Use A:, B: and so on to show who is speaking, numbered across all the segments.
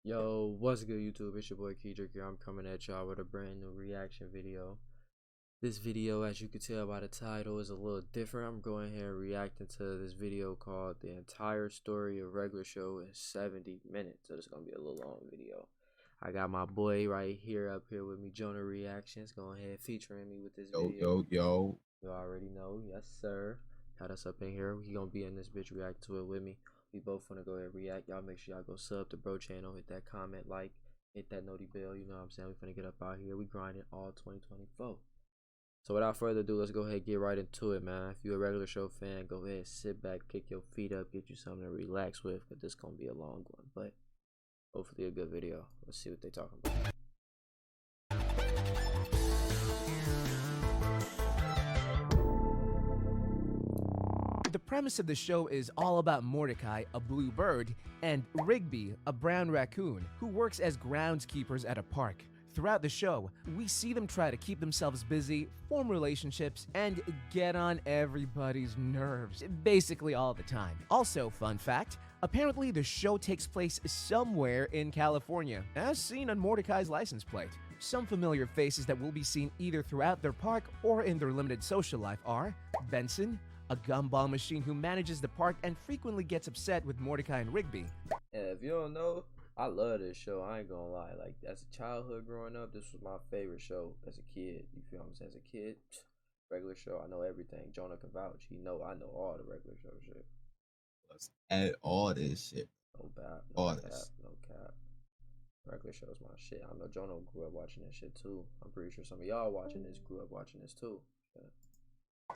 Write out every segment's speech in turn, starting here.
A: Yo, what's good YouTube? It's your boy Keydrik here. I'm coming at y'all with a brand new reaction video. This video, as you can tell by the title, is a little different. I'm going here and reacting to this video called The Entire Story of Regular Show in 70 Minutes. So it's going to be a little long video. I got my boy right here up here with me, JonahReacts. Go ahead featuring me with this video.
B: Yo.
A: You already know. Yes, sir. Got us up in here. He going to be in this bitch react to it with me. We both want to go ahead and react. Y'all make sure y'all go sub to bro channel, hit that comment, like, hit that noti bell. You know what I'm saying? We finna get up out here. We grinding all 2024. So without further ado, let's go ahead and get right into it, man. If you're a regular show fan, go ahead, sit back, kick your feet up, get you something to relax with, because this gonna be a long one, but hopefully a good video. Let's see what they talking about.
C: The premise of the show is all about Mordecai, a blue bird, and Rigby, a brown raccoon, who works as groundskeepers at a park. Throughout the show, we see them try to keep themselves busy, form relationships, and get on everybody's nerves, basically all the time. Also, fun fact, apparently the show takes place somewhere in California, as seen on Mordecai's license plate. Some familiar faces that will be seen either throughout their park or in their limited social life are Benson, a gumball machine who manages the park and frequently gets upset with Mordecai and Rigby.
A: Yeah, if you don't know, I love this show. I ain't gonna lie. Like, as a childhood growing up, this was my favorite show as a kid. You feel me? As a kid, regular show, I know everything. Jonah can vouch. I know all the regular show shit.
B: Let's add all this shit.
A: No bad. No cap. Regular show's my shit. I know Jonah grew up watching that shit too. I'm pretty sure some of y'all watching this grew up watching this too. Yeah.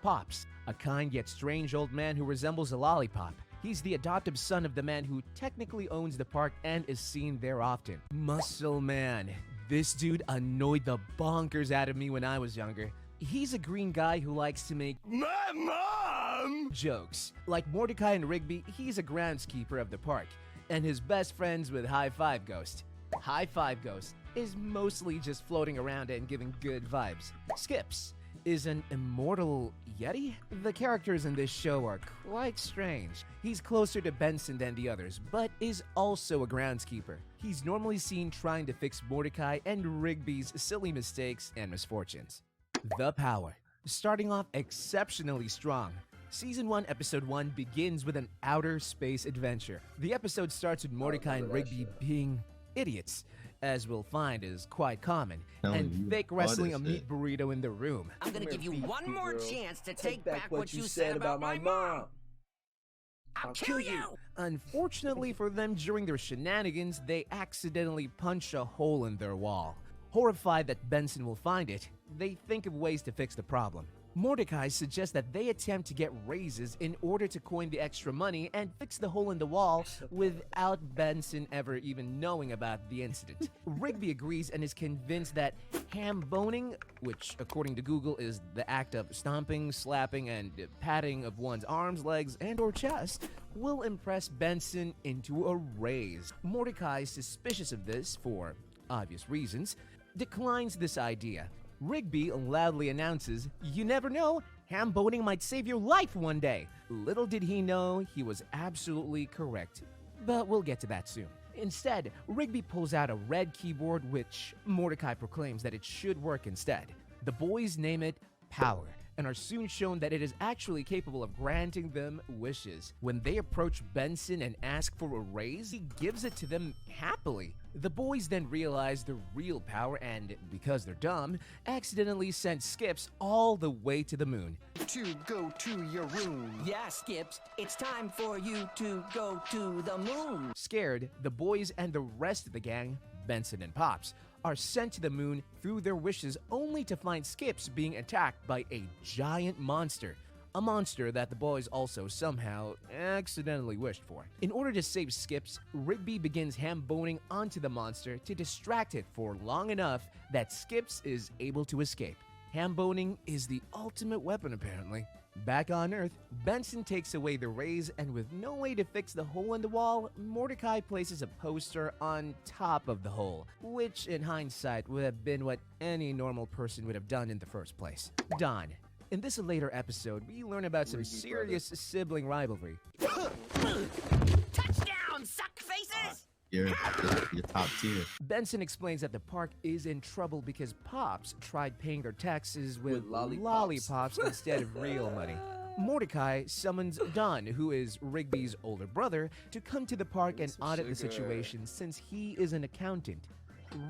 C: Pops, a kind yet strange old man who resembles a lollipop. He's the adoptive son of the man who technically owns the park and is seen there often. Muscle Man. This dude annoyed the bonkers out of me when I was younger. He's a green guy who likes to make "My mom" jokes. Like Mordecai and Rigby, he's a groundskeeper of the park, and his best friends with High Five Ghost. High Five Ghost is mostly just floating around and giving good vibes. Skips is an immortal yeti? The characters in this show are quite strange. He's closer to Benson than the others, but is also a groundskeeper. He's normally seen trying to fix Mordecai and Rigby's silly mistakes and misfortunes. The Power. Starting off exceptionally strong. Season 1, Episode 1 begins with an outer space adventure. The episode starts with Mordecai and Rigby being idiots, as we'll find is quite common, and fake wrestling a meat burrito in the room.
D: I'm gonna give you one more chance to take back what you said about my mom. I'll kill you!
C: Unfortunately for them, during their shenanigans, they accidentally punch a hole in their wall. Horrified that Benson will find it, they think of ways to fix the problem. Mordecai suggests that they attempt to get raises in order to coin the extra money and fix the hole in the wall without Benson ever even knowing about the incident. Rigby agrees and is convinced that ham boning, which according to Google is the act of stomping, slapping, and patting of one's arms, legs, and or chest, will impress Benson into a raise. Mordecai, suspicious of this for obvious reasons, declines this idea. Rigby loudly announces, "You never know, ham boning might save your life one day." Little did he know he was absolutely correct, but we'll get to that soon. Instead, Rigby pulls out a red keyboard, which Mordecai proclaims that it should work instead. The boys name it Power, and are soon shown that it is actually capable of granting them wishes. When they approach Benson and ask for a raise, he gives it to them happily. The boys then realize the real power and, because they're dumb, accidentally send Skips all the way to the moon.
D: To go to your room. Yeah, Skips, it's time for you to go to the moon.
C: Scared, the boys and the rest of the gang, Benson and Pops, are sent to the moon through their wishes only to find Skips being attacked by a giant monster. A monster that the boys also somehow accidentally wished for. In order to save Skips, Rigby begins ham boning onto the monster to distract it for long enough that Skips is able to escape. Ham boning is the ultimate weapon apparently. Back on Earth, Benson takes away the rays, and with no way to fix the hole in the wall, Mordecai places a poster on top of the hole, which in hindsight would have been what any normal person would have done in the first place. Dawn. In this later episode, we learn about some serious sibling rivalry.
D: Touchdown, suck faces!
B: You're top tier.
C: Benson explains that the park is in trouble because Pops tried paying their taxes with
A: lollipops.
C: lollipops instead of real money. Mordecai summons Don, who is Rigby's older brother, to come to the park and audit the situation since he is an accountant.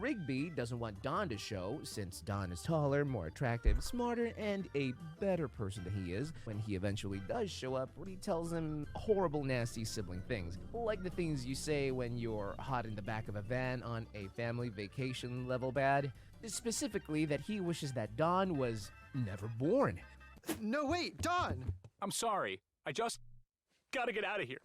C: Rigby doesn't want Don to show, since Don is taller, more attractive, smarter, and a better person than he is. When he eventually does show up, he tells him horrible, nasty sibling things, like the things you say when you're hot in the back of a van on a family vacation level bad. Specifically, that he wishes that Don was never born.
E: No, wait, Don!
F: I'm sorry. I just gotta get out of here.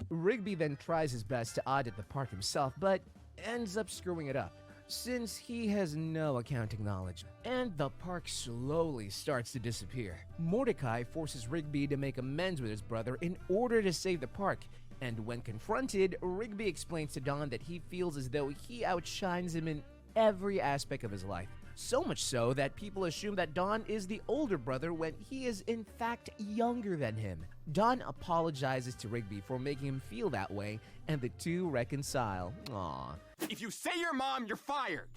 C: Rigby then tries his best to audit the park himself, but ends up screwing it up, since he has no accounting knowledge, and the park slowly starts to disappear. Mordecai forces Rigby to make amends with his brother in order to save the park, and when confronted, Rigby explains to Don that he feels as though he outshines him in every aspect of his life. So much so that people assume that Don is the older brother when he is in fact younger than him. Don apologizes to Rigby for making him feel that way, and the two reconcile. Aww.
E: If you say your mom, you're fired!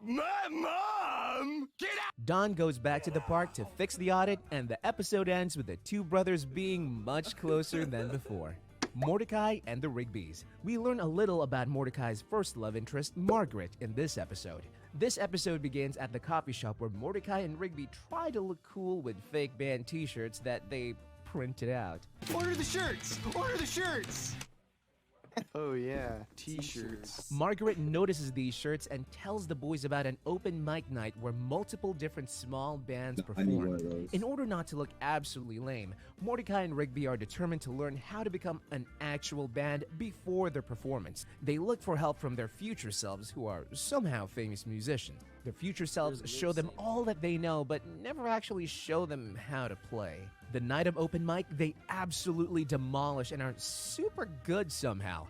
F: My mom!
E: Get out!
C: Don goes back to the park to fix the audit, and the episode ends with the two brothers being much closer than before. Mordecai and the Rigbys. We learn a little about Mordecai's first love interest, Margaret, in this episode. This episode begins at the coffee shop where Mordecai and Rigby try to look cool with fake band t-shirts that they printed out.
E: Order the shirts! Order the shirts! Oh yeah, t-shirts.
C: Margaret notices these shirts and tells the boys about an open mic night where multiple different small bands
B: I need one
C: perform.
B: of those.
C: In order not to look absolutely lame, Mordecai and Rigby are determined to learn how to become an actual band before their performance. They look for help from their future selves, who are somehow famous musicians. Their future selves show them all that they know, but never actually show them how to play. The night of open mic, they absolutely demolish and are super good somehow.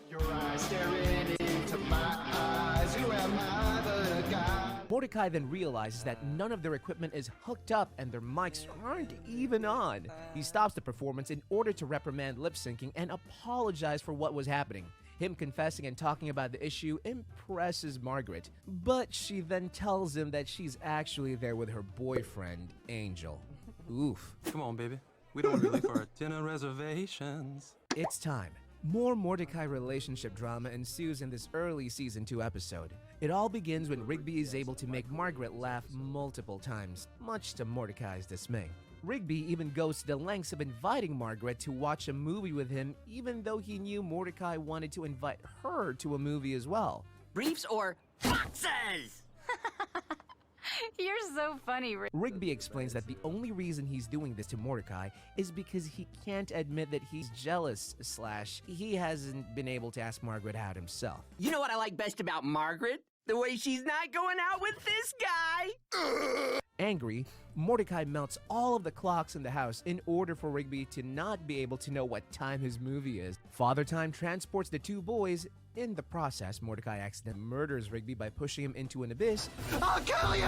E: Your eyes staring into my eyes, you am I the guy.
C: Mordecai then realizes that none of their equipment is hooked up and their mics aren't even on. He stops the performance in order to reprimand lip syncing and apologize for what was happening. Him confessing and talking about the issue impresses Margaret, but she then tells him that she's actually there with her boyfriend, Angel. Oof.
G: Come on, baby. We don't want to be late for our dinner reservations.
C: It's time. More Mordecai relationship drama ensues in this early Season 2 episode. It all begins when Rigby is able to make Margaret laugh multiple times, much to Mordecai's dismay. Rigby even goes to the lengths of inviting Margaret to watch a movie with him, even though he knew Mordecai wanted to invite her to a movie as well.
D: Briefs or boxes?
H: You're so funny,
C: Rigby explains that the only reason he's doing this to Mordecai is because he can't admit that he's jealous / he hasn't been able to ask Margaret out himself.
D: You know what I like best about Margaret? The way she's not going out with this guy!
C: Angry, Mordecai melts all of the clocks in the house in order for Rigby to not be able to know what time his movie is. Father Time transports the two boys. In the process, Mordecai accidentally murders Rigby by pushing him into an abyss.
E: I'll kill you!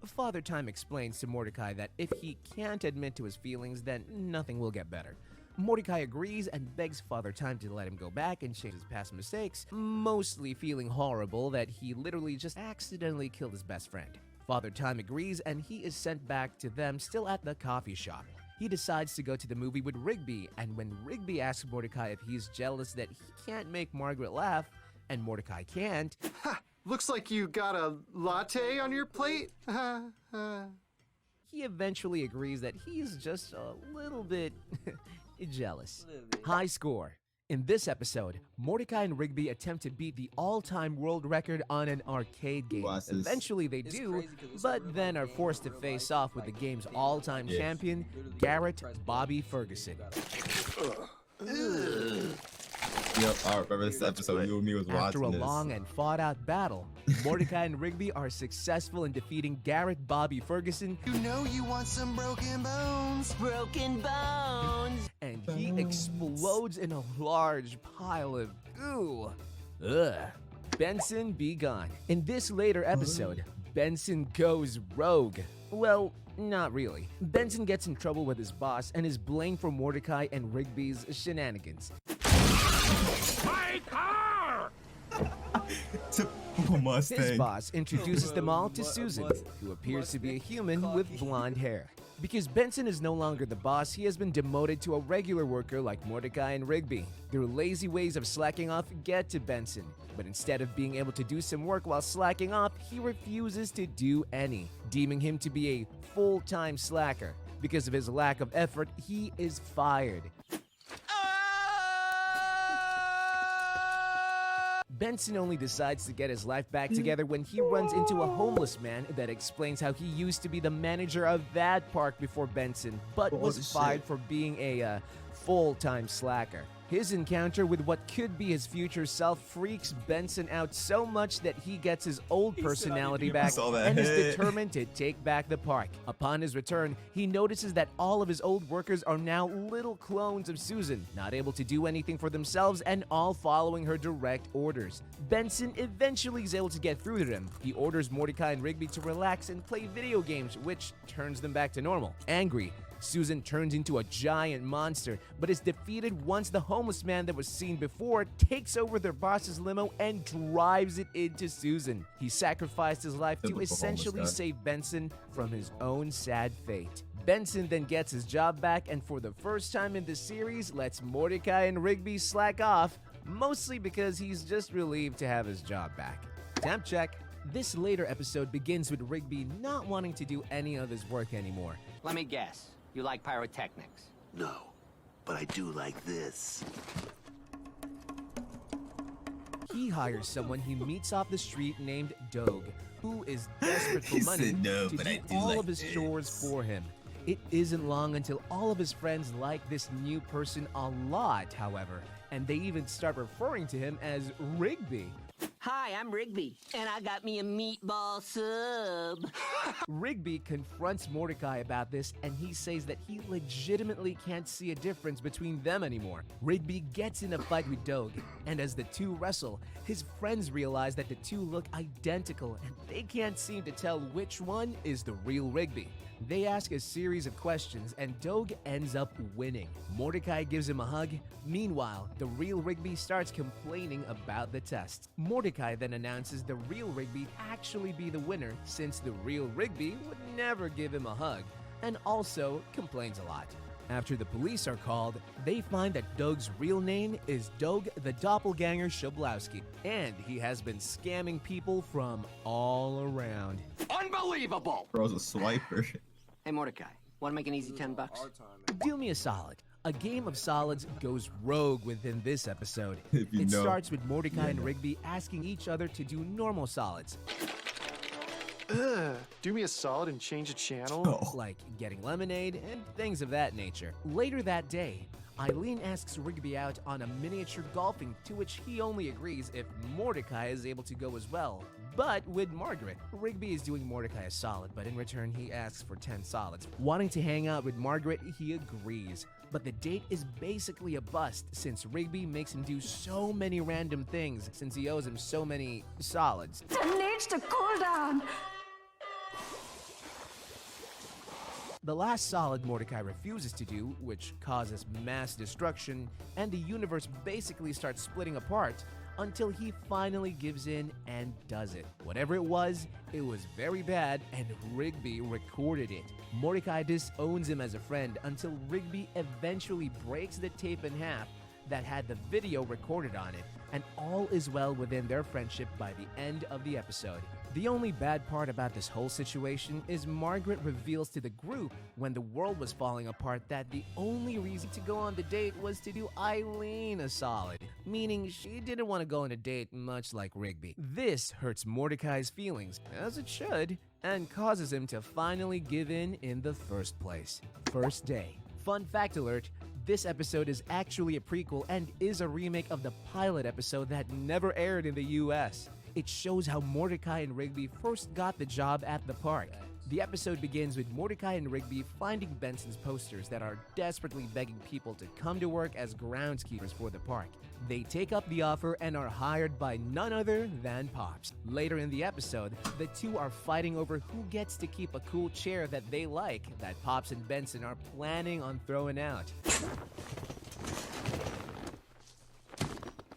C: Father Time explains to Mordecai that if he can't admit to his feelings, then nothing will get better. Mordecai agrees and begs Father Time to let him go back and change his past mistakes, mostly feeling horrible that he literally just accidentally killed his best friend. Father Time agrees and he is sent back to them still at the coffee shop. He decides to go to the movie with Rigby, and when Rigby asks Mordecai if he's jealous that he can't make Margaret laugh, and Mordecai can't,
E: Ha! Looks like you got a latte on your plate?
C: he eventually agrees that he's just a little bit jealous. High score. In this episode, Mordecai and Rigby attempt to beat the all-time world record on an arcade game.
B: Glasses.
C: Eventually they do, but then are forced to face off with the game's all-time champion, Garrett Bobby Ferguson.
B: Yep, I remember this episode. You and me was watching
C: After a
B: this.
C: long and fought-out battle, Mordecai and Rigby are successful in defeating Garrett Bobby Ferguson.
E: You know you want some broken bones.
D: Broken bones!
C: And he explodes in a large pile of goo. Ugh. Benson Be Gone. In this later episode, Benson goes rogue. Well, not really. Benson gets in trouble with his boss and is blamed for Mordecai and Rigby's shenanigans.
F: My car!
B: Typical Mustang.
C: His boss introduces them all to Susan, who appears to be a human with blonde hair. Because Benson is no longer the boss, he has been demoted to a regular worker like Mordecai and Rigby. Their lazy ways of slacking off get to Benson, but instead of being able to do some work while slacking off, he refuses to do any, deeming him to be a full-time slacker. Because of his lack of effort, he is fired. Benson only decides to get his life back together when he runs into a homeless man that explains how he used to be the manager of that park before Benson, but was fired for being a full-time slacker. His encounter with what could be his future self freaks Benson out so much that he gets his old personality back and is determined to take back the park. Upon his return, he notices that all of his old workers are now little clones of Susan, not able to do anything for themselves and all following her direct orders. Benson eventually is able to get through to them. He orders Mordecai and Rigby to relax and play video games, which turns them back to normal. Angry, Susan turns into a giant monster, but is defeated once the homeless man that was seen before takes over their boss's limo and drives it into Susan. He sacrificed his life to essentially save Benson from his own sad fate. Benson then gets his job back and for the first time in the series lets Mordecai and Rigby slack off, mostly because he's just relieved to have his job back. Temp check. This later episode begins with Rigby not wanting to do any of his work anymore.
D: Let me guess. You like pyrotechnics?
I: No, but I do like this.
C: He hires someone he meets off the street named Doug, who is desperate for money to do all of his chores for him. It isn't long until all of his friends like this new person a lot, however, and they even start referring to him as Rigby.
D: Hi, I'm Rigby, and I got me a meatball sub.
C: Rigby confronts Mordecai about this, and he says that he legitimately can't see a difference between them anymore. Rigby gets in a fight with Doug, and as the two wrestle, his friends realize that the two look identical, and they can't seem to tell which one is the real Rigby. They ask a series of questions, and Doug ends up winning. Mordecai gives him a hug. Meanwhile, the real Rigby starts complaining about the test. Mordecai then announces the real Rigby actually be the winner, since the real Rigby would never give him a hug, and also complains a lot. After the police are called, they find that Doug's real name is Doug the Doppelganger Shablowski, and he has been scamming people from all around.
D: Unbelievable!
B: Bro's a swiper.
D: Hey, Mordecai, want to make an easy $10?
C: Do me a solid. A game of solids goes rogue within this episode. It starts with Mordecai and Rigby asking each other to do normal solids.
J: Do me a solid and change the channel?
C: Like getting lemonade and things of that nature. Later that day, Eileen asks Rigby out on a miniature golfing, to which he only agrees if Mordecai is able to go as well. But with Margaret, Rigby is doing Mordecai a solid, but in return he asks for 10 solids. Wanting to hang out with Margaret, he agrees. But the date is basically a bust since Rigby makes him do so many random things since he owes him so many solids.
H: It needs to cool down.
C: The last solid Mordecai refuses to do, which causes mass destruction, and the universe basically starts splitting apart until he finally gives in and does it. Whatever it was very bad, and Rigby recorded it. Mordecai disowns him as a friend until Rigby eventually breaks the tape in half that had the video recorded on it, and all is well within their friendship by the end of the episode. The only bad part about this whole situation is Margaret reveals to the group when the world was falling apart that the only reason to go on the date was to do Eileen a solid, meaning she didn't want to go on a date much like Rigby. This hurts Mordecai's feelings, as it should, and causes him to finally give in the first place. First day. Fun fact alert, this episode is actually a prequel and is a remake of the pilot episode that never aired in the US. It shows how Mordecai and Rigby first got the job at the park. The episode begins with Mordecai and Rigby finding Benson's posters that are desperately begging people to come to work as groundskeepers for the park. They take up the offer and are hired by none other than Pops. Later in the episode, the two are fighting over who gets to keep a cool chair that they like that Pops and Benson are planning on throwing out.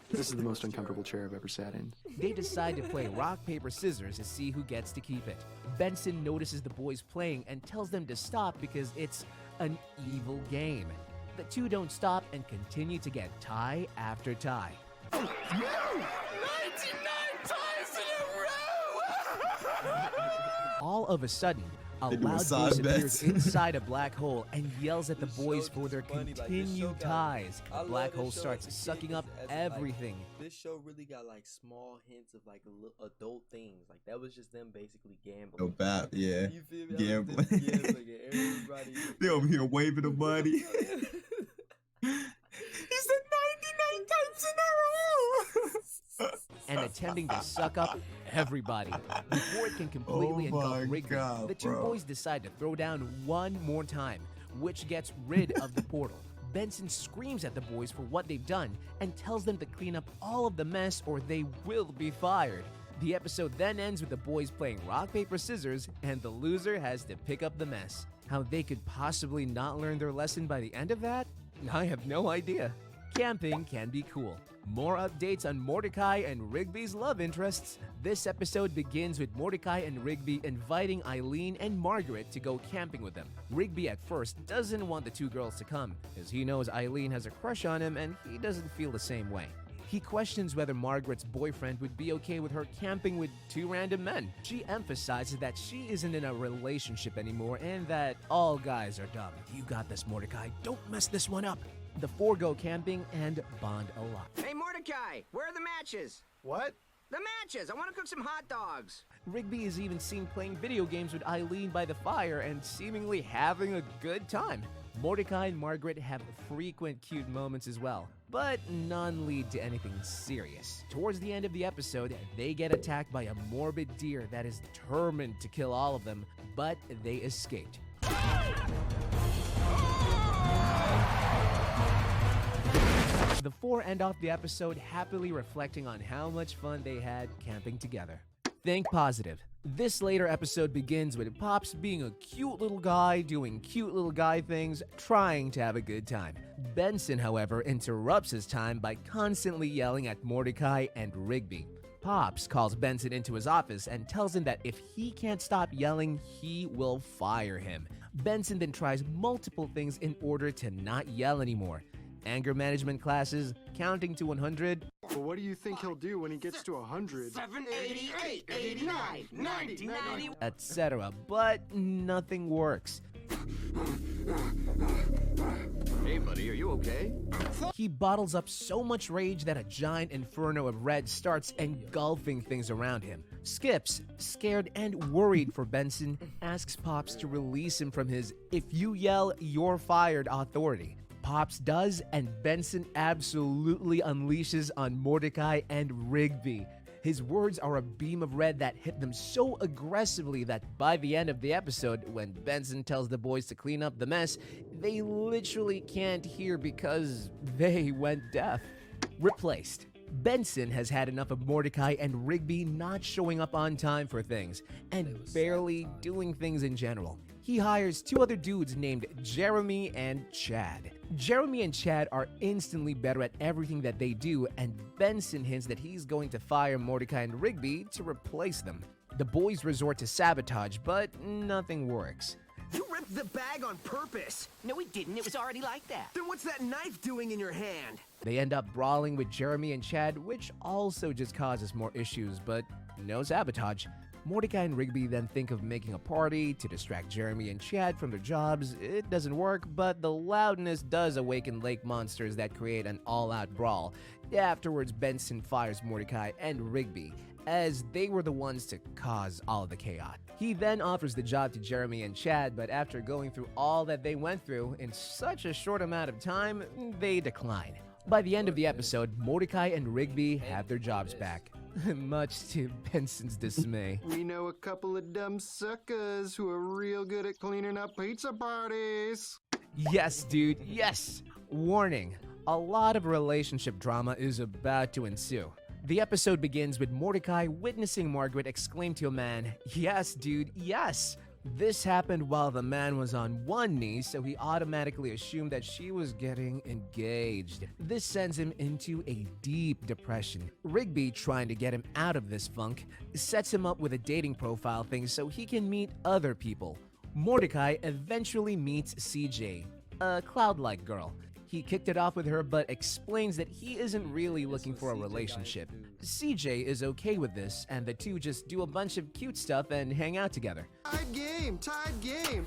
J: This is the most uncomfortable chair I've ever sat in.
C: They decide to play rock, paper, scissors to see who gets to keep it. Benson notices the boys playing and tells them to stop because it's an evil game. The two don't stop and continue to get tie after tie.
E: 99 times in a row!
C: All of a sudden, a
B: They do
C: loud
B: side
C: voice
B: bets.
C: appears inside a black hole and yells at the boys for their continued ties. The black hole starts sucking up everything.
A: This show really got like small hints of like adult things. Like that was just them basically gambling.
B: No bap, yeah.
A: You feel me?
B: Gambling.
A: Everybody.
B: They over here waving the money. He said 99 times in a row.
C: And attempting to suck up everybody. Before it can completely
B: Oh my
C: engulf Rigby,
B: God,
C: the two
B: bro.
C: boys decide to throw down one more time, which gets rid of the portal. Benson screams at the boys for what they've done and tells them to clean up all of the mess or they will be fired. The episode then ends with the boys playing rock, paper, scissors, and the loser has to pick up the mess. How they could possibly not learn their lesson by the end of that? I have no idea. Camping can be cool. More updates on Mordecai and Rigby's love interests. This episode begins with Mordecai and Rigby inviting Eileen and Margaret to go camping with them. Rigby at first doesn't want the two girls to come, as he knows Eileen has a crush on him and he doesn't feel the same way. He questions whether Margaret's boyfriend would be okay with her camping with two random men. She emphasizes that she isn't in a relationship anymore and that all guys are dumb. You got this, Mordecai. Don't mess this one up. The four go camping and bond a lot.
D: Hey, Mordecai, where are the matches?
J: What?
D: The matches! I want to cook some hot dogs.
C: Rigby is even seen playing video games with Eileen by the fire and seemingly having a good time. Mordecai and Margaret have frequent cute moments as well, but none lead to anything serious. Towards the end of the episode, they get attacked by a morbid deer that is determined to kill all of them, but they escaped. The four end off the episode happily reflecting on how much fun they had camping together. Think positive. This later episode begins with Pops being a cute little guy doing cute little guy things, trying to have a good time. Benson, however, interrupts his time by constantly yelling at Mordecai and Rigby. Pops calls Benson into his office and tells him that if he can't stop yelling, he will fire him. Benson then tries multiple things in order to not yell anymore. Anger management classes, counting to 100.
J: But what do you think he'll do when he gets to 100?
E: 788, 89, 90, 90.
C: Etc. But nothing works.
D: Hey, buddy, are you okay?
C: He bottles up so much rage that a giant inferno of red starts engulfing things around him. Skips, scared and worried for Benson, asks Pops to release him from his "if you yell, you're fired" authority. Pops does, and Benson absolutely unleashes on Mordecai and Rigby. His words are a beam of red that hit them so aggressively that by the end of the episode, when Benson tells the boys to clean up the mess, they literally can't hear because they went deaf. Replaced. Benson has had enough of Mordecai and Rigby not showing up on time for things, and barely doing things in general. He hires two other dudes named Jeremy and Chad. Jeremy and Chad are instantly better at everything that they do, and Benson hints that he's going to fire Mordecai and Rigby to replace them. The boys resort to sabotage, but nothing works.
D: You ripped the bag on purpose.
K: No, we didn't. It was already like that.
D: Then what's that knife doing in your hand?
C: They end up brawling with Jeremy and Chad, which also just causes more issues, but no sabotage. Mordecai and Rigby then think of making a party to distract Jeremy and Chad from their jobs. It doesn't work, but the loudness does awaken lake monsters that create an all-out brawl. Afterwards, Benson fires Mordecai and Rigby, as they were the ones to cause all of the chaos. He then offers the job to Jeremy and Chad, but after going through all that they went through in such a short amount of time, they decline. By the end of the episode, Mordecai and Rigby have their jobs back. much to Benson's dismay.
J: We know a couple of dumb suckers who are real good at cleaning up pizza parties.
C: Yes, dude, yes! Warning, a lot of relationship drama is about to ensue. The episode begins with Mordecai witnessing Margaret exclaim to a man, "Yes, dude, yes!" This happened while the man was on one knee, so he automatically assumed that she was getting engaged. This sends him into a deep depression. Rigby, trying to get him out of this funk, sets him up with a dating profile thing so he can meet other people. Mordecai eventually meets CJ, a cloud-like girl. He kicked it off with her but explains that he isn't really looking for a relationship. CJ is okay with this, and the two just do a bunch of cute stuff and hang out together.
J: Tied game.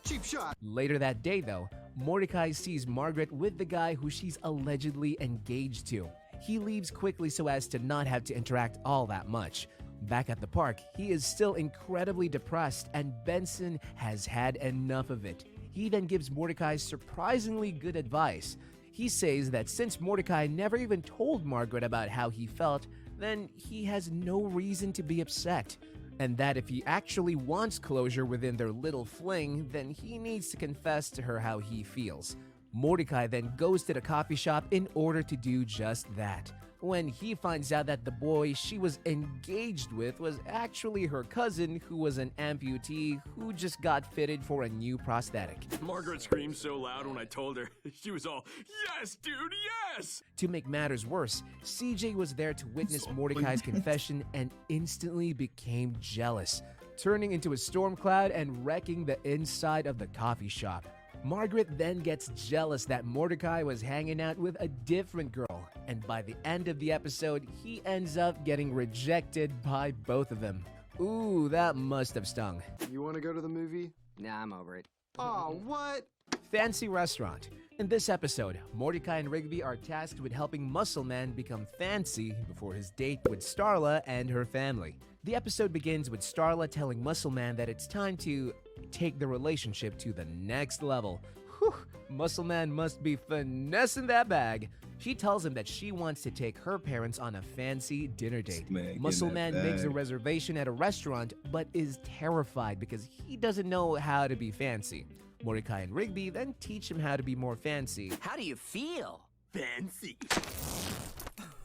J: Cheap shot.
C: Later that day, though, Mordecai sees Margaret with the guy who she's allegedly engaged to. He leaves quickly so as to not have to interact all that much. Back at the park, he is still incredibly depressed, and Benson has had enough of it. He then gives Mordecai surprisingly good advice. He says that since Mordecai never even told Margaret about how he felt, then he has no reason to be upset. And that if he actually wants closure within their little fling, then he needs to confess to her how he feels. Mordecai then goes to the coffee shop in order to do just that. When he finds out that the boy she was engaged with was actually her cousin, who was an amputee who just got fitted for a new prosthetic.
F: Margaret screamed so loud when I told her. She was all, "Yes, dude, yes!"
C: To make matters worse, CJ was there to witness Mordecai's confession and instantly became jealous, turning into a storm cloud and wrecking the inside of the coffee shop. Margaret then gets jealous that Mordecai was hanging out with a different girl, and by the end of the episode, he ends up getting rejected by both of them. Ooh, that must have stung.
J: You want to go to the movie?
K: Nah, I'm over it.
J: Oh, what?
C: Fancy restaurant. In this episode, Mordecai and Rigby are tasked with helping Muscle Man become fancy before his date with Starla and her family. The episode begins with Starla telling Muscle Man that it's time to take the relationship to the next level. Whew, Muscle Man must be finessing that bag. She tells him that she wants to take her parents on a fancy dinner date. Muscle Man makes a reservation at a restaurant but is terrified because he doesn't know how to be fancy. Mordecai and Rigby then teach him how to be more fancy.
K: How do you feel?
F: Fancy.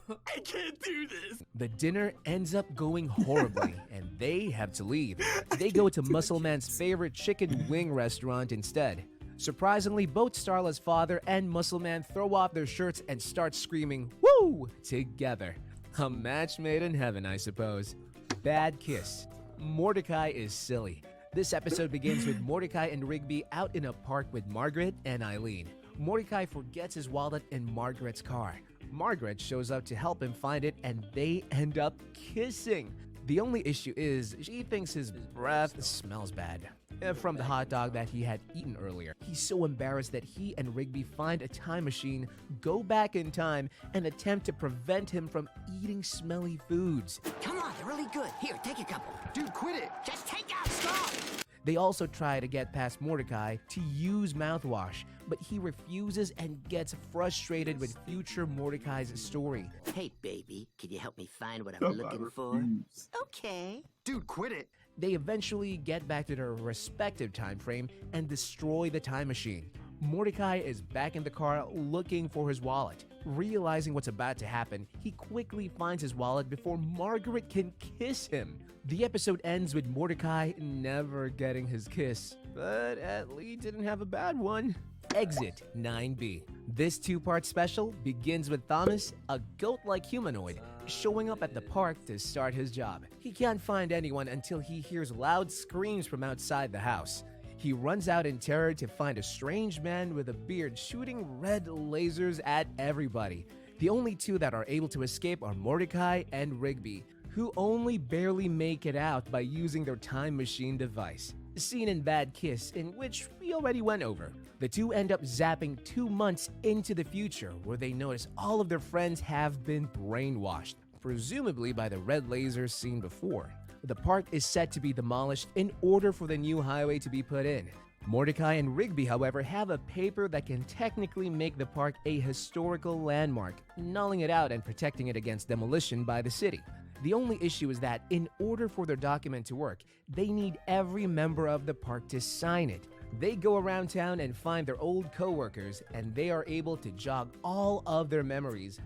F: I can't do this.
C: The dinner ends up going horribly, and they have to leave. They go to Muscle Man's favorite chicken wing restaurant instead. Surprisingly, both Starla's father and Muscle Man throw off their shirts and start screaming, "Woo!" together. A match made in heaven, I suppose. Bad kiss. Mordecai is silly. This episode begins with Mordecai and Rigby out in a park with Margaret and Eileen. Mordecai forgets his wallet in Margaret's car. Margaret shows up to help him find it, and they end up kissing. The only issue is she thinks his breath smells bad from the hot dog that he had eaten earlier. He's so embarrassed that he and Rigby find a time machine, go back in time, and attempt to prevent him from eating smelly foods.
K: Come on, they're really good. Here, take a couple.
J: Dude, quit it.
K: Just take out. Stop.
C: They also try to get past Mordecai to use mouthwash, but he refuses and gets frustrated with future Mordecai's story.
K: Hey, baby, can you help me find what I'm looking for? Okay.
J: Dude, quit it.
C: They eventually get back to their respective time frame and destroy the time machine. Mordecai is back in the car looking for his wallet. Realizing what's about to happen, he quickly finds his wallet before Margaret can kiss him. The episode ends with Mordecai never getting his kiss, but at least didn't have a bad one. Exit 9B. This two-part special begins with Thomas, a goat-like humanoid, showing up at the park to start his job. He can't find anyone until he hears loud screams from outside the house. He runs out in terror to find a strange man with a beard shooting red lasers at everybody. The only two that are able to escape are Mordecai and Rigby, who only barely make it out by using their time machine device. Scene in Bad Kiss, in which we already went over. The two end up zapping 2 months into the future, where they notice all of their friends have been brainwashed, presumably by the red lasers seen before. The park is set to be demolished in order for the new highway to be put in. Mordecai and Rigby, however, have a paper that can technically make the park a historical landmark, nulling it out and protecting it against demolition by the city. The only issue is that in order for their document to work, they need every member of the park to sign it. They go around town and find their old co-workers, and they are able to jog all of their memories.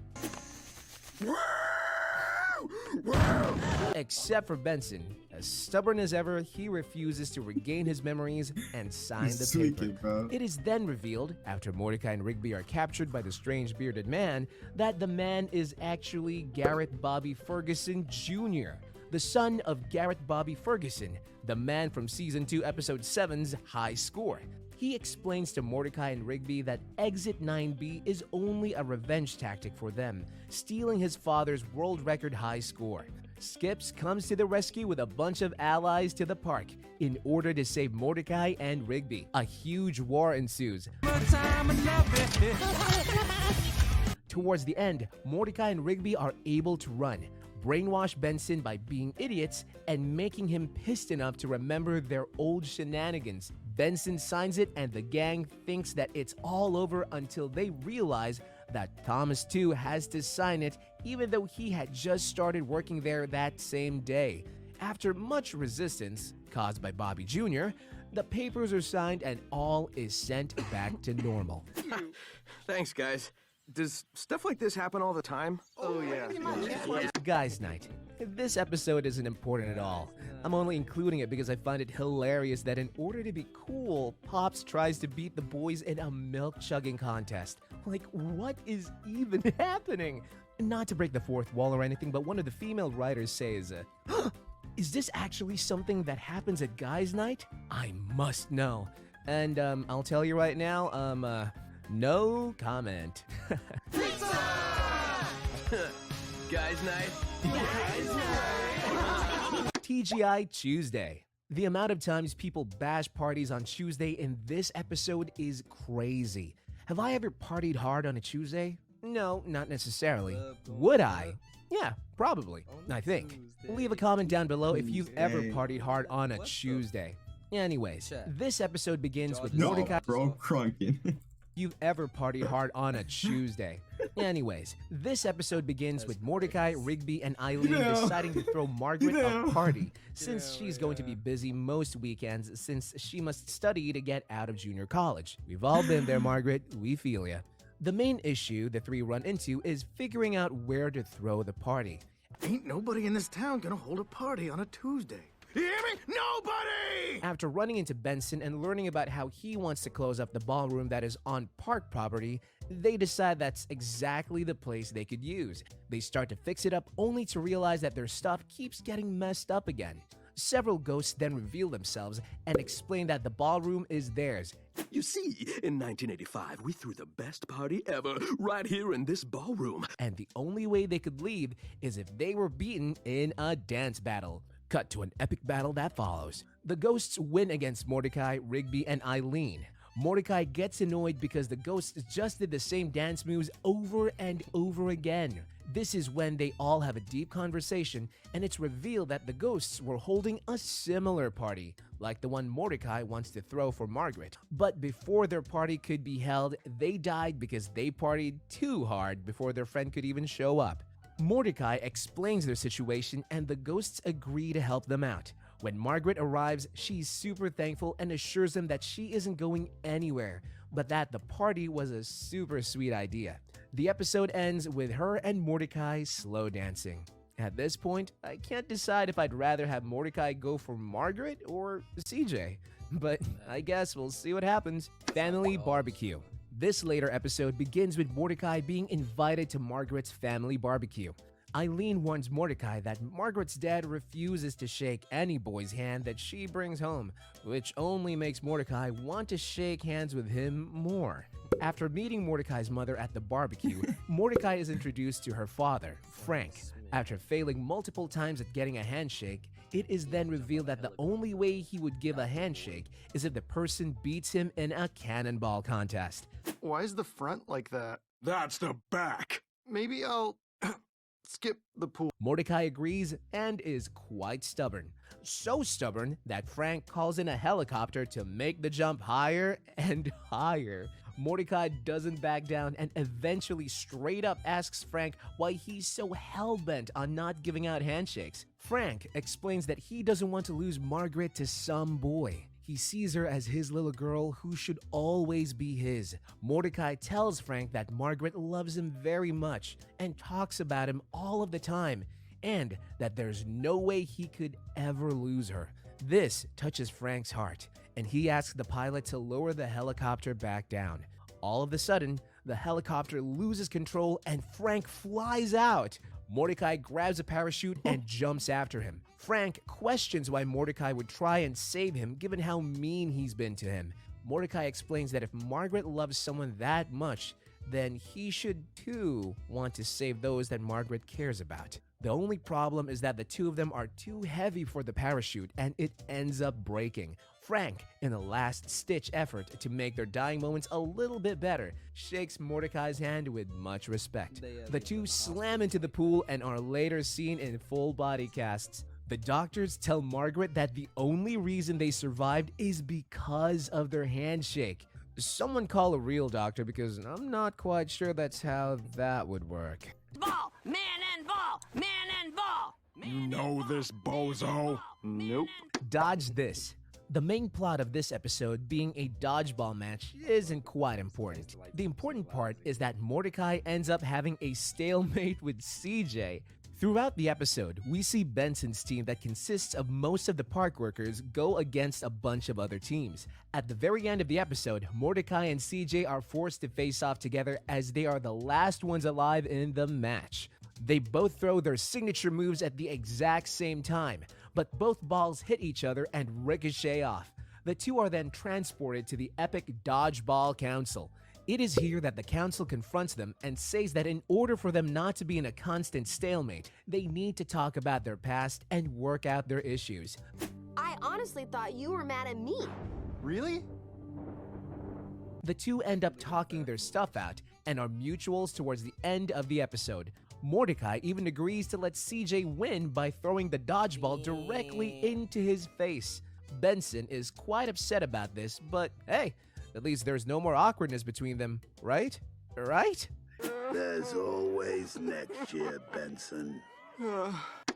C: Except for Benson. As stubborn as ever, he refuses to regain his memories and sign the paper. It is then revealed, after Mordecai and Rigby are captured by the strange bearded man, that the man is actually Garrett Bobby Ferguson Jr., the son of Garrett Bobby Ferguson, the man from Season 2, Episode 7's High Score. He explains to Mordecai and Rigby that Exit 9B is only a revenge tactic for them, stealing his father's world record high score. Skips comes to the rescue with a bunch of allies to the park in order to save Mordecai and Rigby. A huge war ensues. Towards the end, Mordecai and Rigby are able to run, brainwash Benson by being idiots and making him pissed enough to remember their old shenanigans. Benson signs it and the gang thinks that it's all over until they realize that Thomas too has to sign it, even though he had just started working there that same day. After much resistance, caused by Bobby Jr., the papers are signed and all is sent back to normal.
L: Thanks, guys. Does stuff like this happen all the time? Oh, yeah.
C: Guys' night. This episode isn't important at all. I'm only including it because I find it hilarious that in order to be cool, Pops tries to beat the boys in a milk chugging contest. Like, what is even happening? Not to break the fourth wall or anything, but one of the female writers says, is this actually something that happens at guys' night? I must know. And I'll tell you right now, no comment.
L: Guys' night.
C: TGI Tuesday. The amount of times people bash parties on Tuesday in this episode is crazy. Have I ever partied hard on a Tuesday? No, not necessarily. Would I? Yeah, probably, I think. Leave a comment down below if you've ever partied hard on a Tuesday. Anyways, this episode begins with Mordecai. You've ever partied hard on a Tuesday. Anyways, this episode begins with Mordecai, Rigby, and Eileen deciding to throw Margaret a party, since she's going to be busy most weekends since she must study to get out of junior college. We've all been there, Margaret. We feel ya. The main issue the three run into is figuring out where to throw the party.
L: Ain't nobody in this town gonna hold a party on a Tuesday. You hear me? Nobody!
C: After running into Benson and learning about how he wants to close up the ballroom that is on park property, they decide that's exactly the place they could use. They start to fix it up only to realize that their stuff keeps getting messed up again. Several ghosts then reveal themselves and explain that the ballroom is theirs.
F: You see, in 1985, we threw the best party ever right here in this ballroom.
C: And the only way they could leave is if they were beaten in a dance battle. Cut to an epic battle that follows. The ghosts win against Mordecai, Rigby, and Eileen. Mordecai gets annoyed because the ghosts just did the same dance moves over and over again. This is when they all have a deep conversation, and it's revealed that the ghosts were holding a similar party, like the one Mordecai wants to throw for Margaret. But before their party could be held, they died because they partied too hard before their friend could even show up. Mordecai explains their situation and the ghosts agree to help them out. When Margaret arrives, she's super thankful and assures them that she isn't going anywhere, but that the party was a super sweet idea. The episode ends with her and Mordecai slow dancing. At this point, I can't decide if I'd rather have Mordecai go for Margaret or CJ, but I guess we'll see what happens. Family barbecue. This later episode begins with Mordecai being invited to Margaret's family barbecue. Eileen warns Mordecai that Margaret's dad refuses to shake any boy's hand that she brings home, which only makes Mordecai want to shake hands with him more. After meeting Mordecai's mother at the barbecue, Mordecai is introduced to her father, Frank. After failing multiple times at getting a handshake, it is then revealed that the only way he would give a handshake is if the person beats him in a cannonball contest.
J: Why is the front like that?
F: That's the back.
J: Maybe I'll skip the pool.
C: Mordecai agrees and is quite stubborn. So stubborn that Frank calls in a helicopter to make the jump higher and higher. Mordecai doesn't back down and eventually straight up asks Frank why he's so hell-bent on not giving out handshakes. Frank explains that he doesn't want to lose Margaret to some boy. He sees her as his little girl who should always be his. Mordecai tells Frank that Margaret loves him very much and talks about him all of the time, and that there's no way he could ever lose her. This touches Frank's heart, and he asks the pilot to lower the helicopter back down. All of a sudden, the helicopter loses control and Frank flies out. Mordecai grabs a parachute and jumps after him. Frank questions why Mordecai would try and save him given how mean he's been to him. Mordecai explains that if Margaret loves someone that much, then he should too want to save those that Margaret cares about. The only problem is that the two of them are too heavy for the parachute and it ends up breaking. Frank, in a last-ditch effort to make their dying moments a little bit better, shakes Mordecai's hand with much respect. The two slam into the pool and are later seen in full body casts. The doctors tell Margaret that the only reason they survived is because of their handshake. Someone call a real doctor because I'm not quite sure that's how that would work.
D: Ball! Man and ball! Man and ball!
L: You know this, bozo?
J: Nope.
C: Dodge this. The main plot of this episode being a dodgeball match isn't quite important. The important part is that Mordecai ends up having a stalemate with CJ. Throughout the episode, we see Benson's team that consists of most of the park workers go against a bunch of other teams. At the very end of the episode, Mordecai and CJ are forced to face off together as they are the last ones alive in the match. They both throw their signature moves at the exact same time, but both balls hit each other and ricochet off. The two are then transported to the epic Dodgeball Council. It is here that the council confronts them and says that in order for them not to be in a constant stalemate, they need to talk about their past and work out their issues.
M: I honestly thought you were mad at me.
J: Really?
C: The two end up talking their stuff out and are mutuals towards the end of the episode. Mordecai even agrees to let CJ win by throwing the dodgeball directly into his face. Benson is quite upset about this, but hey, at least there's no more awkwardness between them, right? Right?
I: There's always next year, Benson.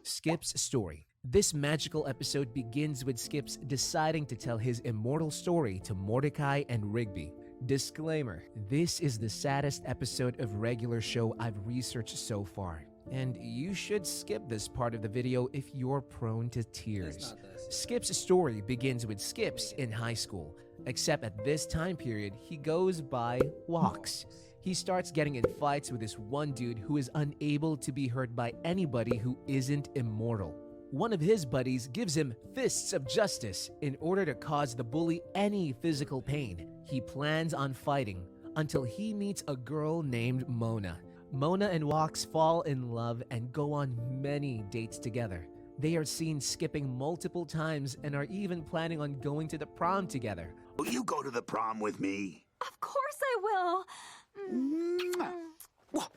C: Skip's story. This magical episode begins with Skips deciding to tell his immortal story to Mordecai and Rigby. Disclaimer, this is the saddest episode of regular show I've researched so far, and you should skip this part of the video if you're prone to tears. Skip's story begins with Skips in high school, except at this time period, he goes by Walks. He starts getting in fights with this one dude who is unable to be hurt by anybody who isn't immortal. One of his buddies gives him fists of justice in order to cause the bully any physical pain. He plans on fighting until he meets a girl named Mona. Mona and Walks fall in love and go on many dates together. They are seen skipping multiple times and are even planning on going to the prom together.
I: Will you go to the prom with me?
H: Of course I will.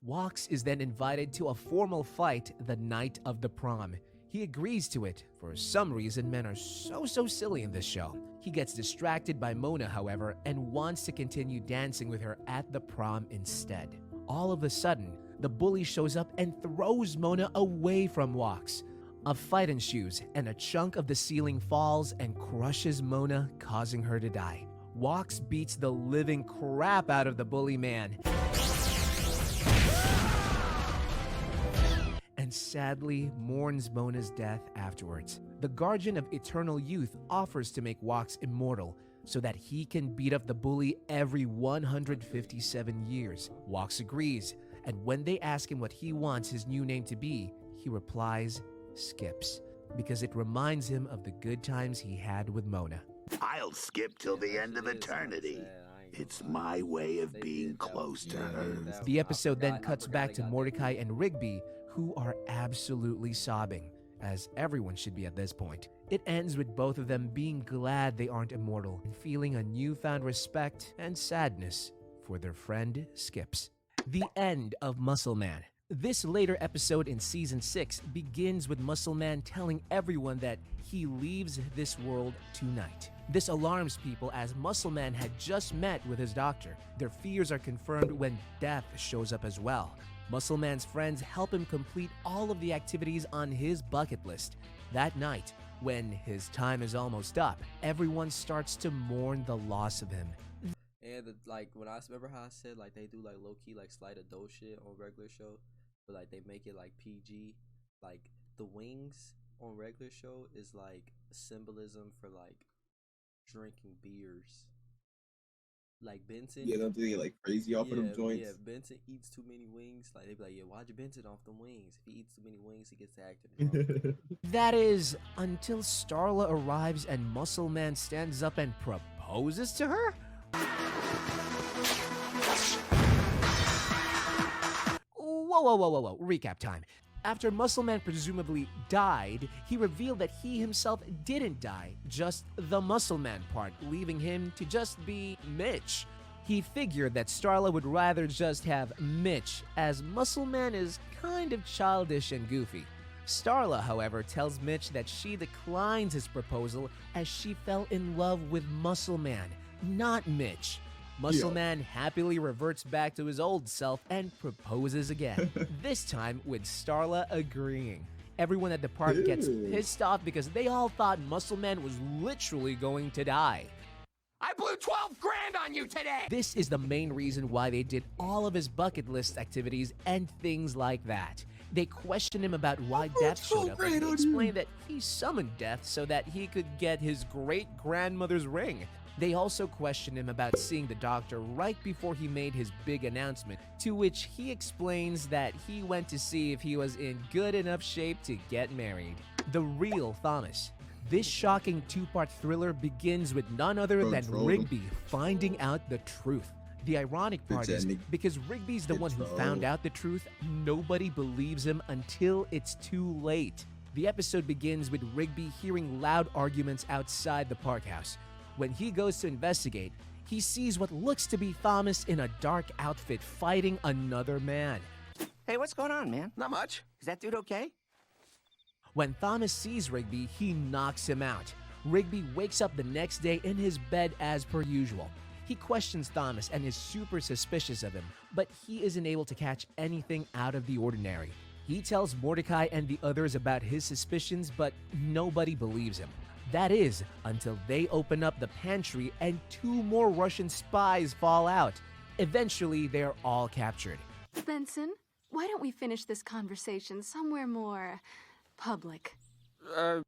C: Walks is then invited to a formal fight the night of the prom. He agrees to it. For some reason, men are so silly in this show. He gets distracted by Mona, however, and wants to continue dancing with her at the prom instead. All of a sudden, the bully shows up and throws Mona away from Walks. A fight ensues, and a chunk of the ceiling falls and crushes Mona, causing her to die. Walks beats the living crap out of the bully man, and sadly mourns Mona's death afterwards. The Guardian of Eternal Youth offers to make Walks immortal so that he can beat up the bully every 157 years. Walks agrees, and when they ask him what he wants his new name to be, he replies, Skips, because it reminds him of the good times he had with Mona.
I: I'll skip till the end of eternity. It's my way of being close to her.
C: The episode then cuts back to Mordecai and Rigby, who are absolutely sobbing, as everyone should be at this point. It ends with both of them being glad they aren't immortal and feeling a newfound respect and sadness for their friend Skips. The end of Muscle Man. This later episode in Season 6 begins with Muscle Man telling everyone that he leaves this world tonight. This alarms people as Muscle Man had just met with his doctor. Their fears are confirmed when death shows up as well. Muscle Man's friends help him complete all of the activities on his bucket list. That night, when his time is almost up, everyone starts to mourn the loss of him.
A: And like when I remember how I said like they do like low key like slight adult shit on regular show, but like they make it like PG. Like the wings on regular show is like symbolism for like drinking beers. Like Benson,
B: Yeah, don't they get like crazy off of them joints?
A: Yeah, Benson eats too many wings. Like they be like, yeah, why'd you Benson off them wings? If he eats too many wings, he gets acting.
C: That is until Starla arrives and Muscle Man stands up and proposes to her. Whoa. Recap time. After Muscle Man presumably died, he revealed that he himself didn't die, just the Muscle Man part, leaving him to just be Mitch. He figured that Starla would rather just have Mitch, as Muscle Man is kind of childish and goofy. Starla, however, tells Mitch that she declines his proposal as she fell in love with Muscle Man, not Mitch. Muscle Man happily reverts back to his old self and proposes again, this time with Starla agreeing. Everyone at the park gets pissed off because they all thought Muscle Man was literally going to die.
D: I blew 12 grand on you today!
C: This is the main reason why they did all of his bucket list activities and things like that. They questioned him about why death showed up, and he explained that he summoned death so that he could get his great-grandmother's ring. They also questioned him about seeing the doctor right before he made his big announcement, to which he explains that he went to see if he was in good enough shape to get married. The real Thomas. This shocking two-part thriller begins with none other than Rigby finding out the truth. The ironic part is, because Rigby's the one who found out the truth, nobody believes him until it's too late. The episode begins with Rigby hearing loud arguments outside the park house. When he goes to investigate, he sees what looks to be Thomas in a dark outfit fighting another man.
D: Hey, what's going on, man? Not much. Is that dude okay?
C: When Thomas sees Rigby, he knocks him out. Rigby wakes up the next day in his bed as per usual. He questions Thomas and is super suspicious of him, but he isn't able to catch anything out of the ordinary. He tells Mordecai and the others about his suspicions, but nobody believes him. That is, until they open up the pantry and 2 more Russian spies fall out. Eventually, they're all captured.
H: Benson, why don't we finish this conversation somewhere more public?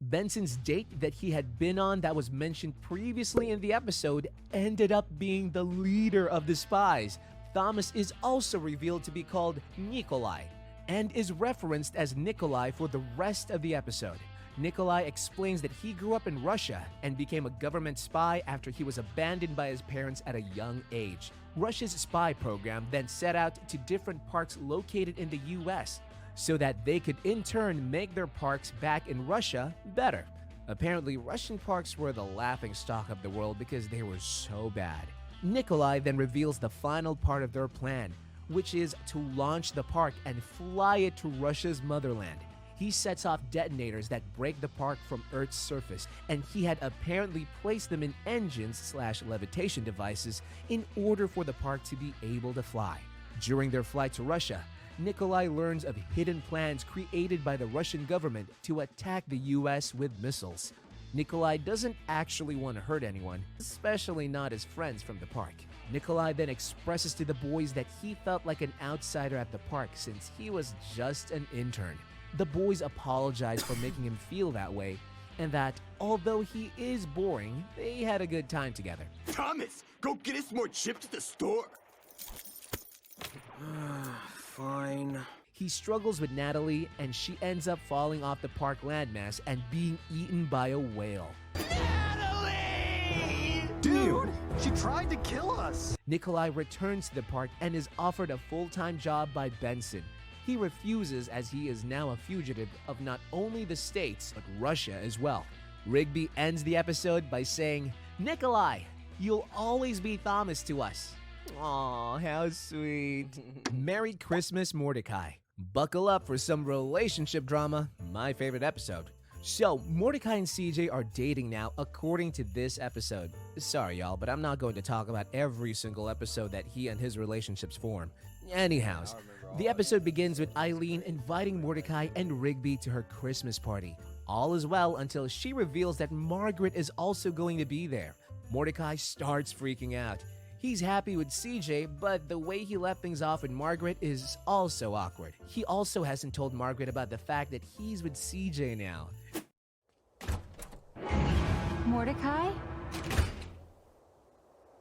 C: Benson's date that he had been on that was mentioned previously in the episode ended up being the leader of the spies. Thomas is also revealed to be called Nikolai and is referenced as Nikolai for the rest of the episode. Nikolai explains that he grew up in Russia and became a government spy after he was abandoned by his parents at a young age. Russia's spy program then set out to different parks located in the US so that they could in turn make their parks back in Russia better. Apparently, Russian parks were the laughingstock of the world because they were so bad. Nikolai then reveals the final part of their plan, which is to launch the park and fly it to Russia's motherland. He sets off detonators that break the park from Earth's surface, and he had apparently placed them in engines/levitation devices in order for the park to be able to fly. During their flight to Russia, Nikolai learns of hidden plans created by the Russian government to attack the US with missiles. Nikolai doesn't actually want to hurt anyone, especially not his friends from the park. Nikolai then expresses to the boys that he felt like an outsider at the park since he was just an intern. The boys apologize for making him feel that way, and that, although he is boring, they had a good time together.
L: Thomas, go get us more chips at the store.
C: Fine. He struggles with Natalie, and she ends up falling off the park landmass and being eaten by a whale.
J: Dude, she tried to kill us.
C: Nikolai returns to the park and is offered a full-time job by Benson. He refuses as he is now a fugitive of not only the States, but Russia as well. Rigby ends the episode by saying, "Nikolai, you'll always be Thomas to us." Aw, how sweet. Merry Christmas, Mordecai. Buckle up for some relationship drama, my favorite episode. So, Mordecai and CJ are dating now according to this episode. Sorry y'all, but I'm not going to talk about every single episode that he and his relationships form. Anyhows, the episode begins with Eileen inviting Mordecai and Rigby to her Christmas party. All is well until she reveals that Margaret is also going to be there. Mordecai starts freaking out. He's happy with CJ, but the way he left things off with Margaret is also awkward. He also hasn't told Margaret about the fact that he's with CJ now.
H: Mordecai?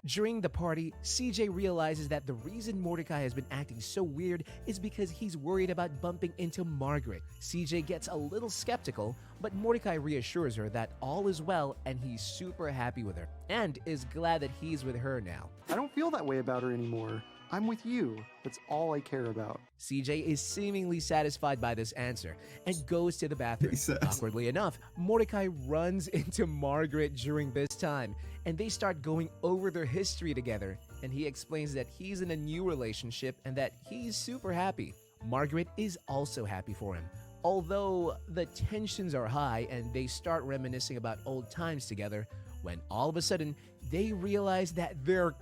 C: During the party, CJ realizes that the reason Mordecai has been acting so weird is because he's worried about bumping into Margaret. CJ gets a little skeptical, but Mordecai reassures her that all is well and he's super happy with her, and is glad that he's with her now.
J: I don't feel that way about her anymore. I'm with you. That's all I care about.
C: CJ is seemingly satisfied by this answer and goes to the bathroom. Awkwardly enough, Mordecai runs into Margaret during this time, and they start going over their history together, and he explains that he's in a new relationship and that he's super happy. Margaret is also happy for him, although the tensions are high and they start reminiscing about old times together when all of a sudden they realize that they're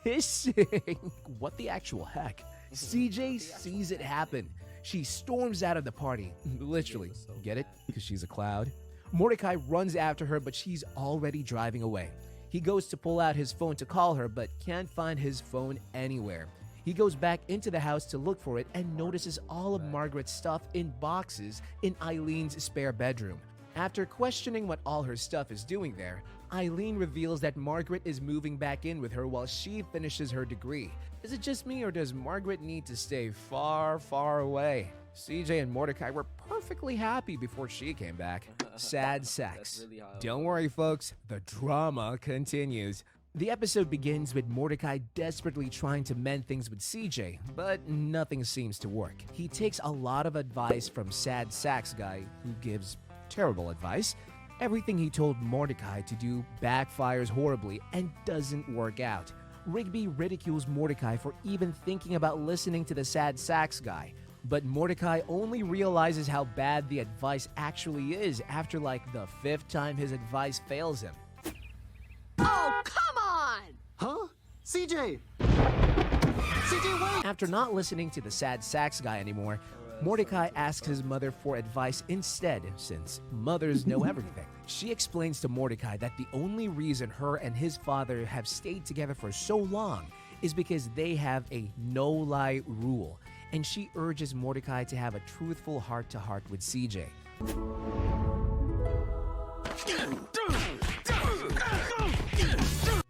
C: kissing. What the actual heck? CJ sees it happen. She storms out of the party. Literally. Get it? Because she's a cloud. Mordecai runs after her, but she's already driving away. He goes to pull out his phone to call her, but can't find his phone anywhere. He goes back into the house to look for it and notices all of Margaret's stuff in boxes in Eileen's spare bedroom. After questioning what all her stuff is doing there, Eileen reveals that Margaret is moving back in with her while she finishes her degree. Is it just me, or does Margaret need to stay far, far away? CJ and Mordecai were perfectly happy before she came back. Sad sex. Don't worry, folks, the drama continues. The episode begins with Mordecai desperately trying to mend things with CJ, but nothing seems to work. He takes a lot of advice from Sad Sax Guy, who gives terrible advice. Everything he told Mordecai to do backfires horribly and doesn't work out. Rigby ridicules Mordecai for even thinking about listening to the Sad Sax Guy, but Mordecai only realizes how bad the advice actually is after like the 5th time his advice fails him.
M: Oh, come on!
J: Huh? CJ! CJ, wait!
C: After not listening to the Sad Sax Guy anymore, Mordecai asks his mother for advice instead, since mothers know everything. She explains to Mordecai that the only reason her and his father have stayed together for so long is because they have a no-lie rule, and she urges Mordecai to have a truthful heart-to-heart with CJ.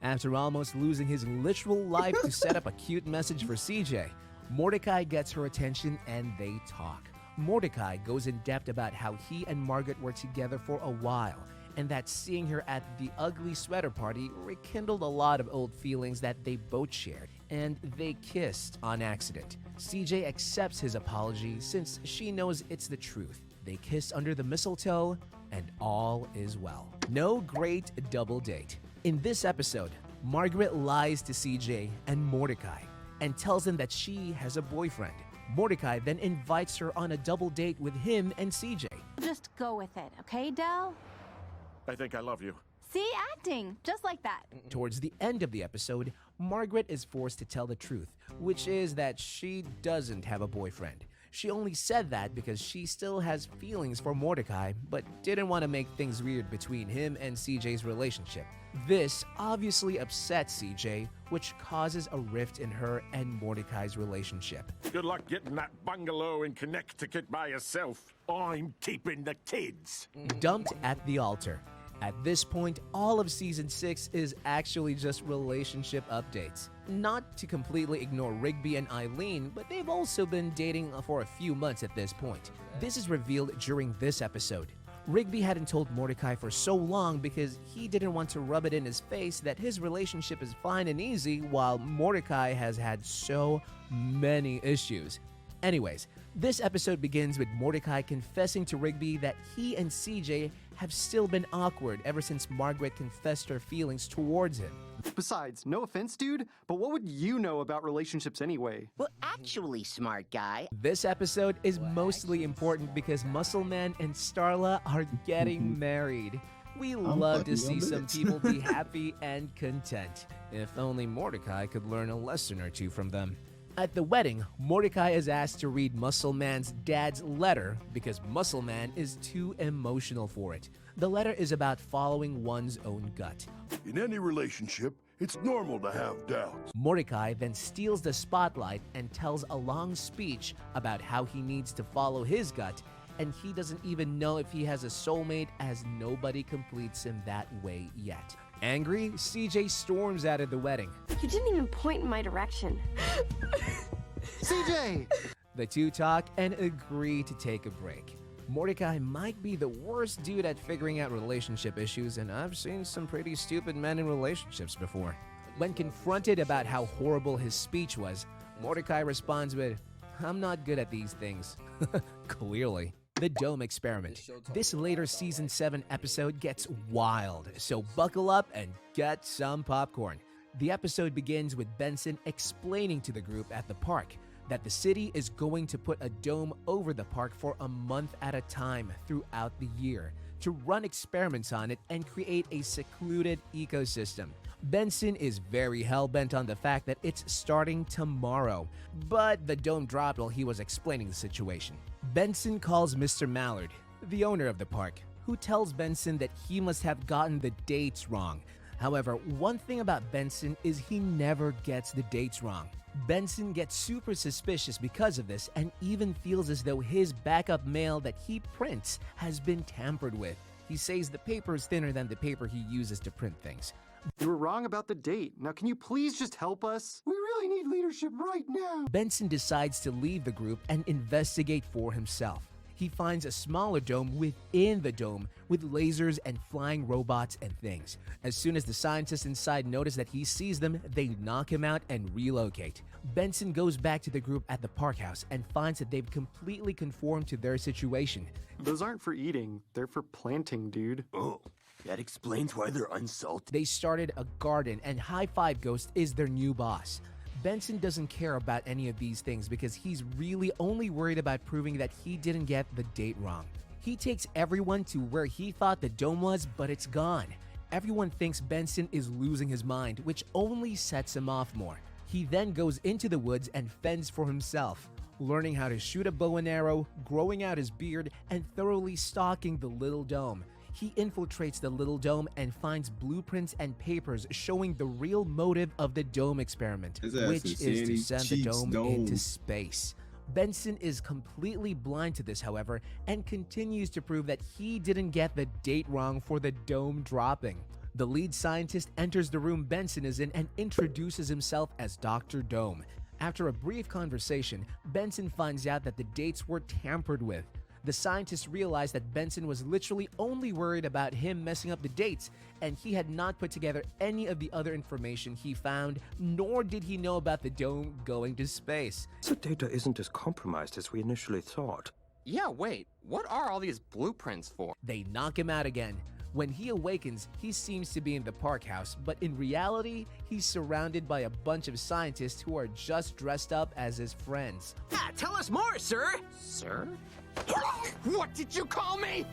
C: After almost losing his literal life to set up a cute message for CJ, Mordecai gets her attention and they talk. Mordecai goes in depth about how he and Margaret were together for a while, and that seeing her at the ugly sweater party rekindled a lot of old feelings that they both shared, and they kissed on accident. CJ accepts his apology since she knows it's the truth. They kiss under the mistletoe, and all is well. No great double date. In this episode, Margaret lies to CJ and Mordecai and tells him that she has a boyfriend. Mordecai then invites her on a double date with him and CJ.
H: Just go with it, okay, Del?
N: I think I love you.
H: See, acting, just like that.
C: Towards the end of the episode, Margaret is forced to tell the truth, which is that she doesn't have a boyfriend. She only said that because she still has feelings for Mordecai, but didn't want to make things weird between him and CJ's relationship. This obviously upsets CJ, which causes a rift in her and Mordecai's relationship.
N: Good luck getting that bungalow in Connecticut by yourself. I'm keeping the kids.
C: Dumped at the altar. At this point, all of Season 6 is actually just relationship updates. Not to completely ignore Rigby and Eileen, but they've also been dating for a few months at this point. This is revealed during this episode. Rigby hadn't told Mordecai for so long because he didn't want to rub it in his face that his relationship is fine and easy while Mordecai has had so many issues. Anyways, this episode begins with Mordecai confessing to Rigby that he and CJ have still been awkward ever since Margaret confessed her feelings towards him.
J: Besides, no offense, dude, but what would you know about relationships anyway?
K: Well, actually, smart guy.
C: This episode is mostly important because Muscle Man and Starla are getting married. We love to see some people be happy and content. If only Mordecai could learn a lesson or two from them. At the wedding, Mordecai is asked to read Muscle Man's dad's letter because Muscle Man is too emotional for it. The letter is about following one's own gut.
O: In any relationship, it's normal to have doubts.
C: Mordecai then steals the spotlight and tells a long speech about how he needs to follow his gut, and he doesn't even know if he has a soulmate as nobody completes him that way yet. Angry, CJ storms out of the wedding.
M: You didn't even point in my direction.
J: CJ!
C: The two talk and agree to take a break. Mordecai might be the worst dude at figuring out relationship issues, and I've seen some pretty stupid men in relationships before. When confronted about how horrible his speech was, Mordecai responds with, "I'm not good at these things." Clearly. The Dome Experiment. This later Season 7 episode gets wild, so buckle up and get some popcorn. The episode begins with Benson explaining to the group at the park that the city is going to put a dome over the park for a month at a time throughout the year to run experiments on it and create a secluded ecosystem. Benson is very hell-bent on the fact that it's starting tomorrow, but the dome dropped while he was explaining the situation. Benson calls Mr. Mallard, the owner of the park, who tells Benson that he must have gotten the dates wrong. However, one thing about Benson is he never gets the dates wrong. Benson gets super suspicious because of this and even feels as though his backup mail that he prints has been tampered with. He says the paper is thinner than the paper he uses to print things.
J: You were wrong about the date. Now can you please just help us? We really need leadership right now.
C: Benson decides to leave the group and investigate for himself. He finds a smaller dome within the dome with lasers and flying robots and things. As soon as the scientists inside notice that he sees them, they knock him out and relocate. Benson goes back to the group at the park house and finds that they've completely conformed to their situation.
J: Those aren't for eating, they're for planting, dude.
F: Oh, that explains why they're unsalted.
C: They started a garden and High Five Ghost is their new boss. Benson doesn't care about any of these things because he's really only worried about proving that he didn't get the date wrong. He takes everyone to where he thought the dome was, but it's gone. Everyone thinks Benson is losing his mind, which only sets him off more. He then goes into the woods and fends for himself, learning how to shoot a bow and arrow, growing out his beard, and thoroughly stalking the little dome. He infiltrates the little dome and finds blueprints and papers showing the real motive of the dome experiment, which is to send the dome into space. Benson is completely blind to this, however, and continues to prove that he didn't get the date wrong for the dome dropping. The lead scientist enters the room Benson is in and introduces himself as Dr. Dome. After a brief conversation, Benson finds out that the dates were tampered with. The scientists realized that Benson was literally only worried about him messing up the dates, and he had not put together any of the other information he found, nor did he know about the dome going to space.
P: The data isn't as compromised as we initially thought.
Q: Yeah, wait, what are all these blueprints for?
C: They knock him out again. When he awakens, he seems to be in the park house, but in reality, he's surrounded by a bunch of scientists who are just dressed up as his friends.
K: Ah, tell us more, sir!
Q: Sir? What did you call me?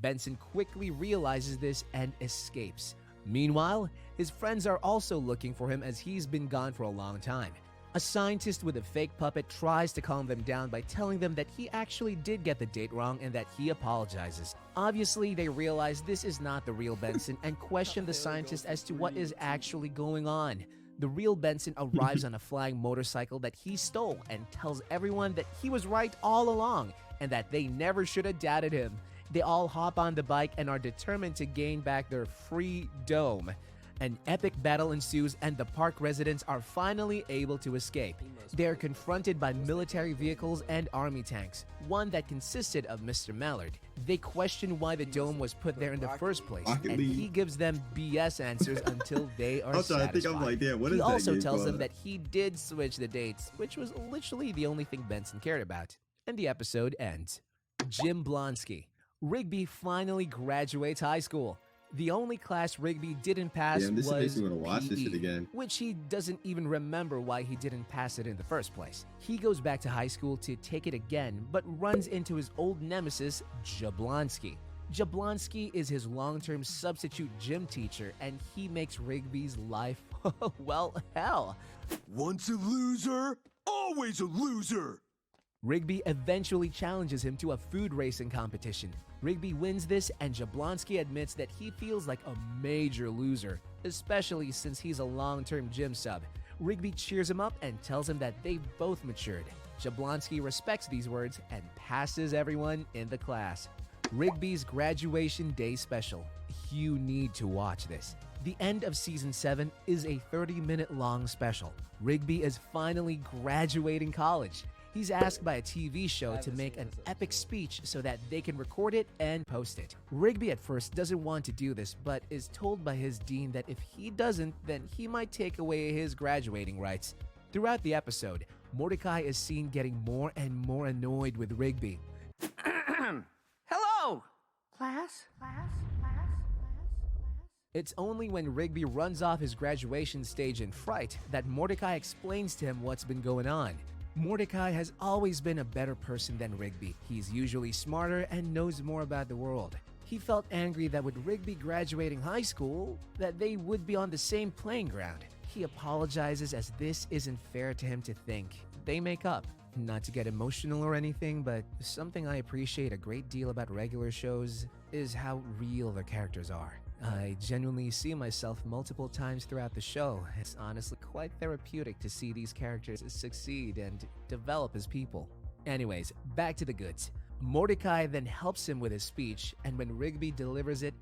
C: Benson quickly realizes this and escapes. Meanwhile, his friends are also looking for him as he's been gone for a long time. A scientist with a fake puppet tries to calm them down by telling them that he actually did get the date wrong and that he apologizes. Obviously, they realize this is not the real Benson and question the scientist as to what is actually going on. The real Benson arrives on a flying motorcycle that he stole and tells everyone that he was right all along and that they never should have doubted him. They all hop on the bike and are determined to gain back their free dome. An epic battle ensues and the park residents are finally able to escape. They are confronted by military vehicles and army tanks, one that consisted of Mr. Mallard. They question why the dome was put there in the first place, and he gives them BS answers until they are satisfied. He also tells them that he did switch the dates, which was literally the only thing Benson cared about. And the episode ends. Jim Blonsky. Rigby finally graduates high school. The only class Rigby didn't pass
B: Damn, this
C: was
B: makes me want to watch this
C: PE,
B: shit again.
C: which he doesn't even remember why he didn't pass it in the first place. He goes back to high school to take it again, but runs into his old nemesis, Jablonski. Jablonski is his long-term substitute gym teacher, and he makes Rigby's life, well, hell.
F: Once a loser, always a loser.
C: Rigby eventually challenges him to a food racing competition. Rigby wins this, and Jablonski admits that he feels like a major loser, especially since he's a long-term gym sub. Rigby cheers him up and tells him that they've both matured. Jablonski respects these words and passes everyone in the class. Rigby's graduation day special. You need to watch this. The end of season 7 is a 30-minute long special. Rigby is finally graduating college. He's asked by a TV show to make an epic speech so that they can record it and post it. Rigby at first doesn't want to do this, but is told by his dean that if he doesn't, then he might take away his graduating rights. Throughout the episode, Mordecai is seen getting more and more annoyed with Rigby.
D: Hello! Class?
C: It's only when Rigby runs off his graduation stage in fright that Mordecai explains to him what's been going on. Mordecai has always been a better person than Rigby. He's usually smarter and knows more about the world. He felt angry that with Rigby graduating high school, that they would be on the same playing ground. He apologizes as this isn't fair to him to think. They make up. Not to get emotional or anything, but something I appreciate a great deal about regular shows is how real the characters are. I genuinely see myself multiple times throughout the show. It's honestly quite therapeutic to see these characters succeed and develop as people. Anyways, back to the goods. Mordecai then helps him with his speech, and when Rigby delivers it,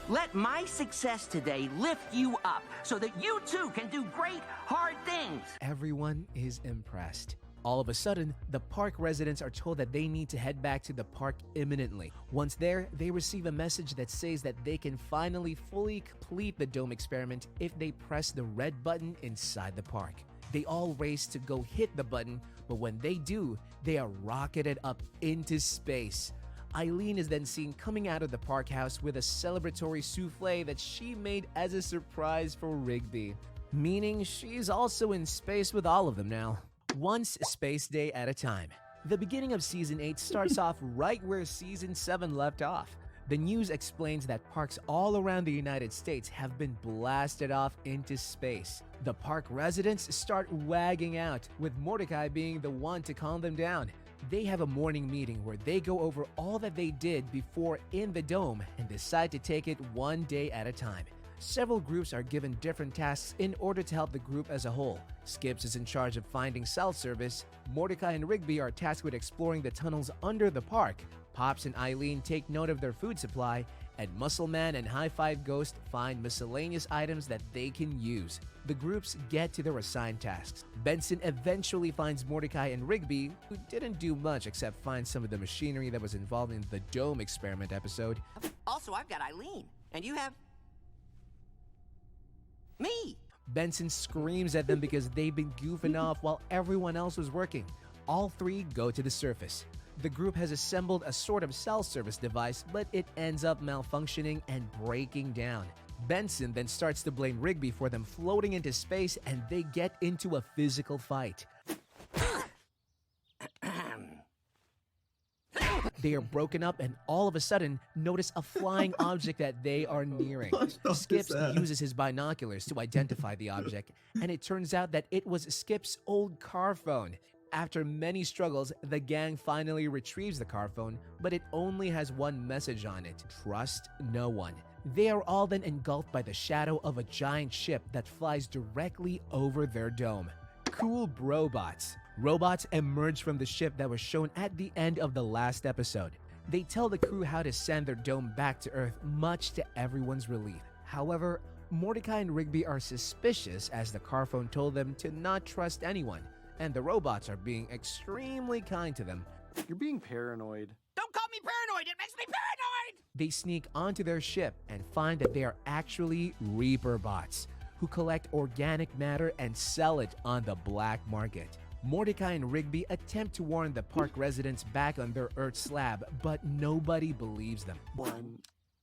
D: Let my success today lift you up so that you too can do great, hard things.
C: everyone is impressed. All of a sudden, the park residents are told that they need to head back to the park imminently. Once there, they receive a message that says that they can finally fully complete the dome experiment if they press the red button inside the park. They all race to go hit the button, but when they do, they are rocketed up into space. Eileen is then seen coming out of the park house with a celebratory souffle that she made as a surprise for Rigby, meaning she's also in space with all of them now. Once space day at a time. The beginning of Season 8 starts off right where Season 7 left off. The news explains that parks all around the United States have been blasted off into space. The park residents start wagging out, with Mordecai being the one to calm them down. They have a morning meeting where they go over all that they did before in the dome and decide to take it one day at a time. Several groups are given different tasks in order to help the group as a whole. Skips is in charge of finding cell service. Mordecai and Rigby are tasked with exploring the tunnels under the park. Pops and Eileen take note of their food supply, and Muscle Man and High Five Ghost find miscellaneous items that they can use. The groups get to their assigned tasks. Benson eventually finds Mordecai and Rigby, who didn't do much except find some of the machinery that was involved in the dome experiment episode.
K: Also, I've got Eileen, and you have me.
C: Benson screams at them because they've been goofing off while everyone else was working. All three go to the surface. The group has assembled a sort of cell service device, but it ends up malfunctioning and breaking down. Benson then starts to blame Rigby for them floating into space, and they get into a physical fight. They are broken up and all of a sudden notice a flying object that they are nearing. Skips uses his binoculars to identify the object, and it turns out that it was Skip's old car phone. After many struggles, the gang finally retrieves the car phone, but it only has one message on it: trust no one. They are all then engulfed by the shadow of a giant ship that flies directly over their dome. Cool brobots. Robots emerge from the ship that was shown at the end of the last episode. They tell the crew how to send their dome back to Earth, much to everyone's relief. However, Mordecai and Rigby are suspicious as the car phone told them to not trust anyone, and the robots are being extremely kind to them.
J: You're being paranoid.
K: Don't call me paranoid, it makes me paranoid!
C: They sneak onto their ship and find that they are actually Reaper bots, who collect organic matter and sell it on the black market. Mordecai and Rigby attempt to warn the park residents back on their Earth slab, but nobody believes them.
K: 1,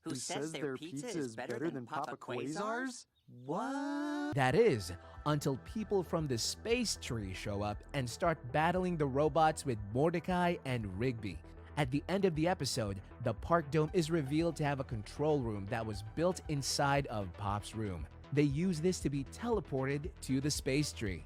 K: Who says their pizza is better than Papa Quasar's? What?
C: That is, until people from the space tree show up and start battling the robots with Mordecai and Rigby. At the end of the episode, the park dome is revealed to have a control room that was built inside of Pop's room. They use this to be teleported to the space tree.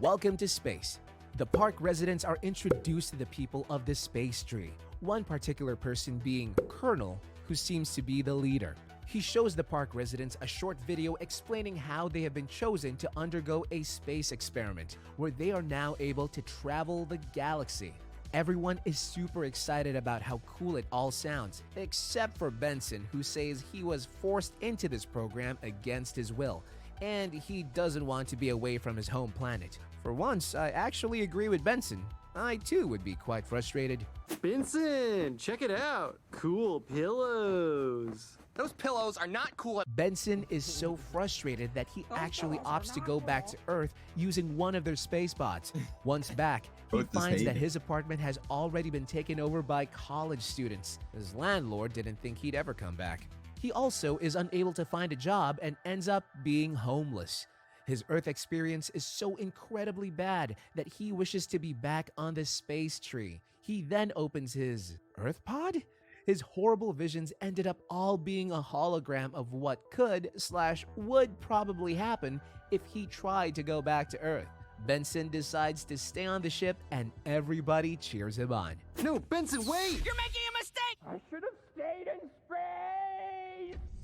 C: Welcome to space. The park residents are introduced to the people of the space tree, one particular person being Colonel, who seems to be the leader. He shows the park residents a short video explaining how they have been chosen to undergo a space experiment, where they are now able to travel the galaxy. Everyone is super excited about how cool it all sounds, except for Benson, who says he was forced into this program against his will, and he doesn't want to be away from his home planet. For once, I actually agree with Benson. I too would be quite frustrated.
R: Benson, check it out. Cool pillows.
Q: Those pillows are not cool.
C: Benson is so frustrated that he actually opts to go back to Earth using one of their space bots. Once back, he finds that his apartment has already been taken over by college students. His landlord didn't think he'd ever come back. He also is unable to find a job and ends up being homeless. His Earth experience is so incredibly bad that he wishes to be back on the space tree. He then opens his Earth pod? His horrible visions ended up all being a hologram of what could/would probably happen if he tried to go back to Earth. Benson decides to stay on the ship and everybody cheers him on.
R: No, Benson, wait!
Q: You're making a mistake!
E: I should have stayed in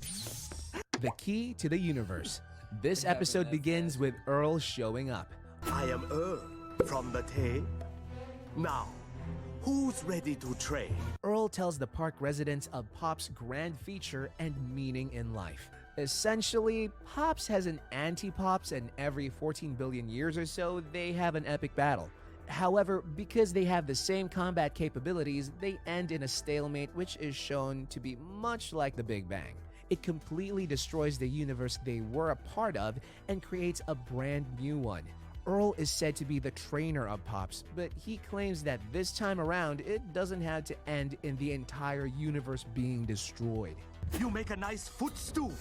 E: space!
C: The key to the universe. This episode begins with Earl showing up.
F: I am Earl from the tape. Now, who's ready to trade?
C: Earl tells the park residents of Pop's grand feature and meaning in life. Essentially, Pops has an anti-Pops, and every 14 billion years or so, they have an epic battle. However, because they have the same combat capabilities, they end in a stalemate, which is shown to be much like the Big Bang. It completely destroys the universe they were a part of and creates a brand new one. Earl is said to be the trainer of Pops, but he claims that this time around, it doesn't have to end in the entire universe being destroyed.
F: You make a nice foot stew.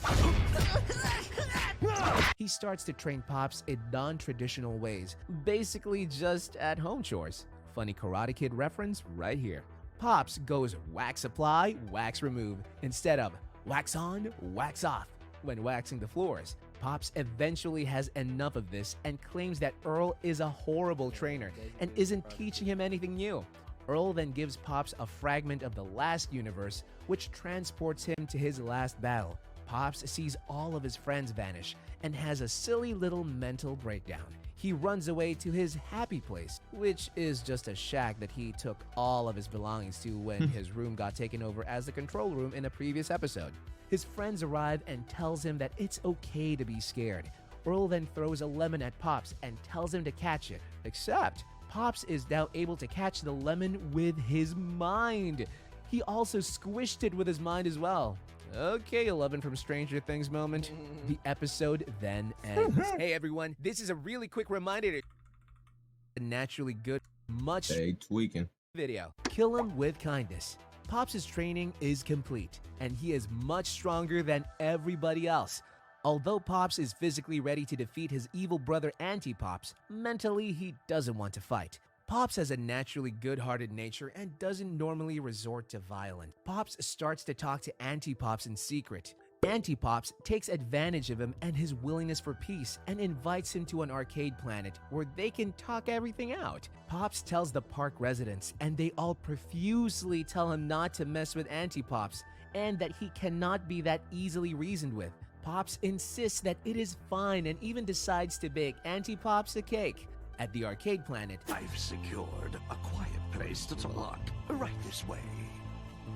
C: He starts to train Pops in non-traditional ways, basically just at-home chores. Funny Karate Kid reference right here. Pops goes wax apply, wax remove, instead of wax on, wax off when waxing the floors. Pops eventually has enough of this and claims that Earl is a horrible trainer and isn't teaching him anything new. Earl then gives Pops a fragment of the last universe, which transports him to his last battle. Pops sees all of his friends vanish and has a silly little mental breakdown. He runs away to his happy place, which is just a shack that he took all of his belongings to when his room got taken over as the control room in a previous episode. His friends arrive and tells him that it's okay to be scared. Earl then throws a lemon at Pops and tells him to catch it, except Pops is now able to catch the lemon with his mind. He also squished it with his mind as well. Okay, 11 from Stranger Things moment. The episode then ends. Hey everyone, this is a really quick reminder to a naturally good, much
B: tweaking
C: video. Kill him with kindness. Pops' training is complete, and he is much stronger than everybody else. Although Pops is physically ready to defeat his evil brother Anti-Pops, mentally he doesn't want to fight. Pops has a naturally good-hearted nature and doesn't normally resort to violence. Pops starts to talk to Anti-Pops in secret. Anti-Pops takes advantage of him and his willingness for peace and invites him to an arcade planet where they can talk everything out. Pops tells the park residents, and they all profusely tell him not to mess with Anti-Pops and that he cannot be that easily reasoned with. Pops insists that it is fine and even decides to bake Anti-Pops a cake. At the arcade planet,
I: I've secured a quiet place that's locked right this way.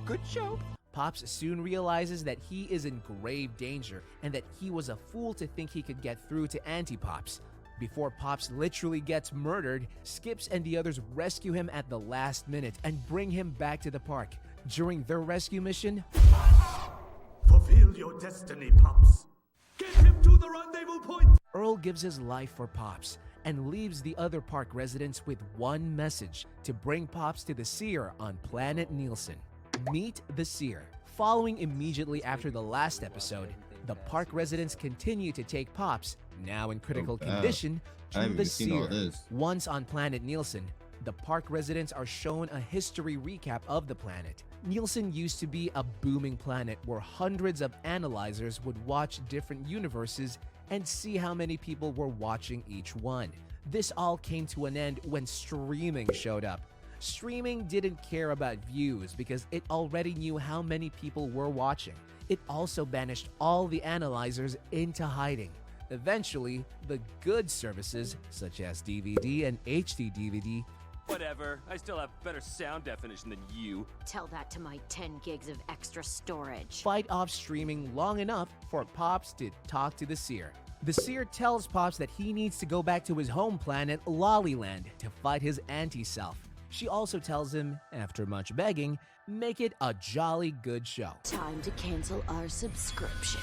Q: Good show.
C: Pops soon realizes that he is in grave danger and that he was a fool to think he could get through to Anti-Pops. Before Pops literally gets murdered, Skips and the others rescue him at the last minute and bring him back to the park. During their rescue mission,
F: Fulfill your destiny, Pops. Get him to the rendezvous point.
C: Earl gives his life for Pops and leaves the other park residents with one message: to bring Pops to the seer on planet Nielsen. Meet the Seer. Following immediately after the last episode, the park residents continue to take Pops, now in critical condition, to the Seer. Once on planet Nielsen, the park residents are shown a history recap of the planet. Nielsen used to be a booming planet where hundreds of analyzers would watch different universes and see how many people were watching each one. This all came to an end when streaming showed up. Streaming didn't care about views because it already knew how many people were watching. It also banished all the analyzers into hiding. Eventually, the good services, such as DVD and HD DVD,
S: whatever, I still have better sound definition than you.
T: Tell that to my 10 gigs of extra storage.
C: fight off streaming long enough for Pops to talk to the Seer. The Seer tells Pops that he needs to go back to his home planet, Lollyland, to fight his anti-self. She also tells him, after much begging, make it a jolly good show.
T: Time to cancel our subscription.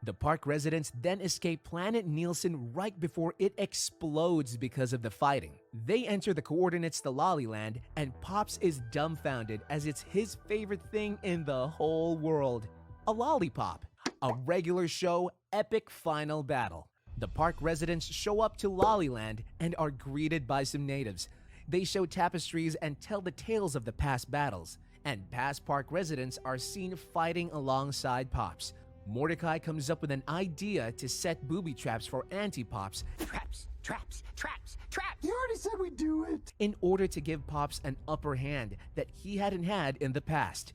C: The park residents then escape planet Nielsen right before it explodes because of the fighting. They enter the coordinates to Lollyland, and Pops is dumbfounded as it's his favorite thing in the whole world. A lollipop. A regular show, epic final battle. The park residents show up to Lollyland and are greeted by some natives. They show tapestries and tell the tales of the past battles, and past park residents are seen fighting alongside Pops. Mordecai comes up with an idea to set booby traps for anti-Pops.
K: Traps, traps, traps, traps!
L: You already said we'd do it!
C: In order to give Pops an upper hand that he hadn't had in the past.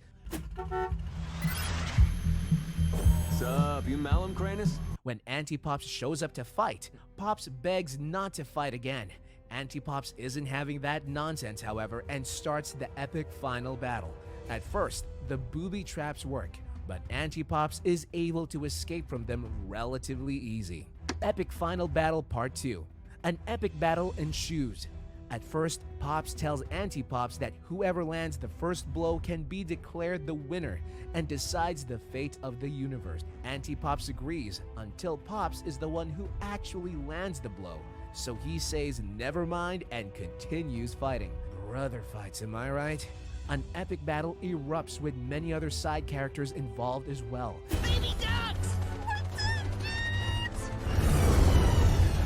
S: Sup, you Malum Cranus?
C: When Anti-Pops shows up to fight, Pops begs not to fight again. Anti-Pops isn't having that nonsense, however, and starts the epic final battle. At first, the booby traps work, but Anti-Pops is able to escape from them relatively easy. Epic Final Battle Part 2. An epic battle ensues. At first, Pops tells Anti-Pops that whoever lands the first blow can be declared the winner and decides the fate of the universe. Anti-Pops agrees until Pops is the one who actually lands the blow. So he says never mind and continues fighting. Brother fights, am I right? An epic battle erupts with many other side characters involved as well.
K: Baby ducks! What's up, dudes?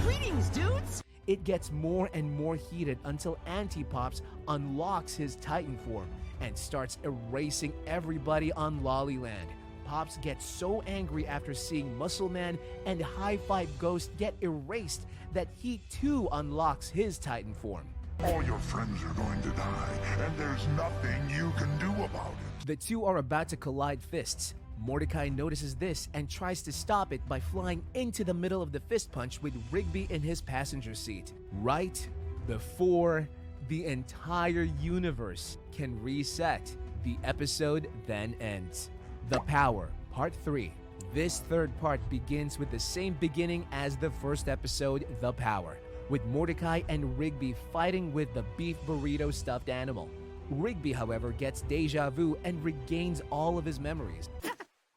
K: Greetings, dudes!
C: It gets more and more heated until Anti-Pops unlocks his Titan form and starts erasing everybody on Lollyland. Pops gets so angry after seeing Muscle Man and High Five Ghost get erased that he too unlocks his Titan form.
O: All your friends are going to die, and there's nothing you can do about it.
C: The two are about to collide fists. Mordecai notices this and tries to stop it by flying into the middle of the fist punch with Rigby in his passenger seat. Right before the entire universe can reset. The episode then ends. The Power, Part 3. This third part begins with the same beginning as the first episode, The Power, with Mordecai and Rigby fighting with the beef burrito stuffed animal. Rigby, however, gets deja vu and regains all of his memories.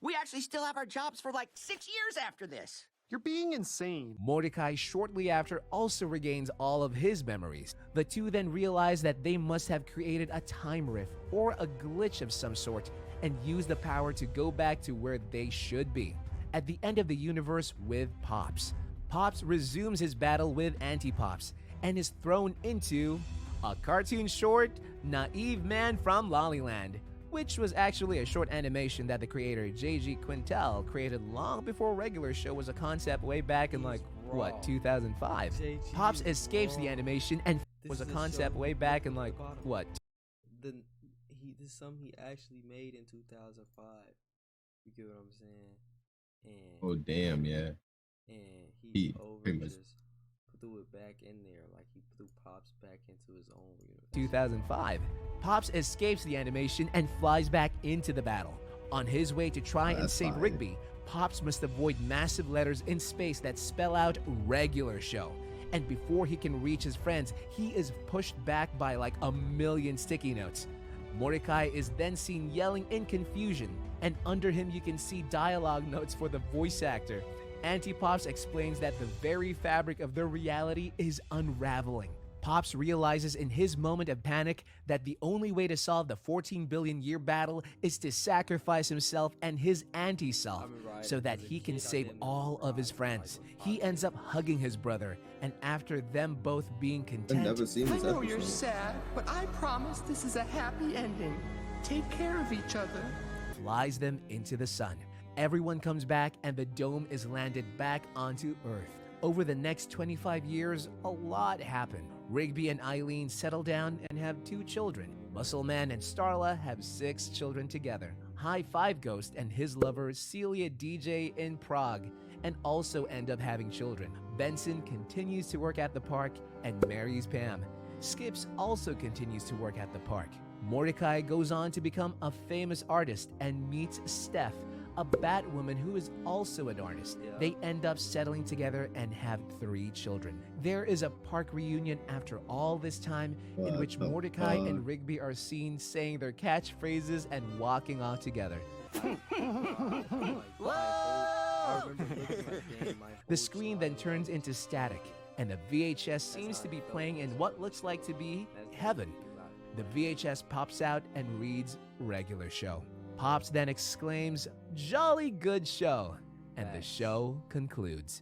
K: We actually still have our jobs for like 6 years after this.
R: You're being insane.
C: Mordecai shortly after also regains all of his memories. The two then realize that they must have created a time rift or a glitch of some sort and use the power to go back to where they should be, at the end of the universe with Pops. Pops resumes his battle with Anti-Pops and is thrown into a cartoon short, Naive Man from Lollyland, which was actually a short animation that the creator J.G. Quintel created long before regular show was a concept way back in 2005. Pops escapes the animation and was a concept way back in
A: This is something he actually made in 2005. You get what I'm saying? And
B: oh damn, yeah.
A: And he just threw it back in there, like he threw Pops back into his own universe.
C: 2005. Pops escapes the animation and flies back into the battle. On his way to try and save Rigby, Pops must avoid massive letters in space that spell out regular show. And before he can reach his friends, he is pushed back by like a million sticky notes. Mordecai is then seen yelling in confusion, and under him you can see dialogue notes for the voice actor. Anti-Pops explains that the very fabric of their reality is unraveling. Pops realizes in his moment of panic that the only way to solve the 14 billion year battle is to sacrifice himself and his anti-self so that he can save all of his friends. He ends up hugging his brother, and after them both being content,
U: I know you're sad, but I promise this is a happy ending. Take care of each other.
C: flies them into the sun. Everyone comes back and the dome is landed back onto Earth. Over the next 25 years, a lot happened. Rigby and Eileen settle down and have 2 children. Muscle Man and Starla have 6 children together. High Five Ghost and his lover Celia DJ in Prague and also end up having children. Benson continues to work at the park and marries Pam. Skips also continues to work at the park. Mordecai goes on to become a famous artist and meets Steph, a Batwoman who is also an artist. They end up settling together and have 3 children. There is a park reunion after all this time in which Mordecai and Rigby are seen saying their catchphrases and walking off together. The screen then turns into static, and the VHS seems to be playing in what looks like to be heaven. The VHS pops out and reads regular show. Pops then exclaims, "Jolly good show," and the show concludes.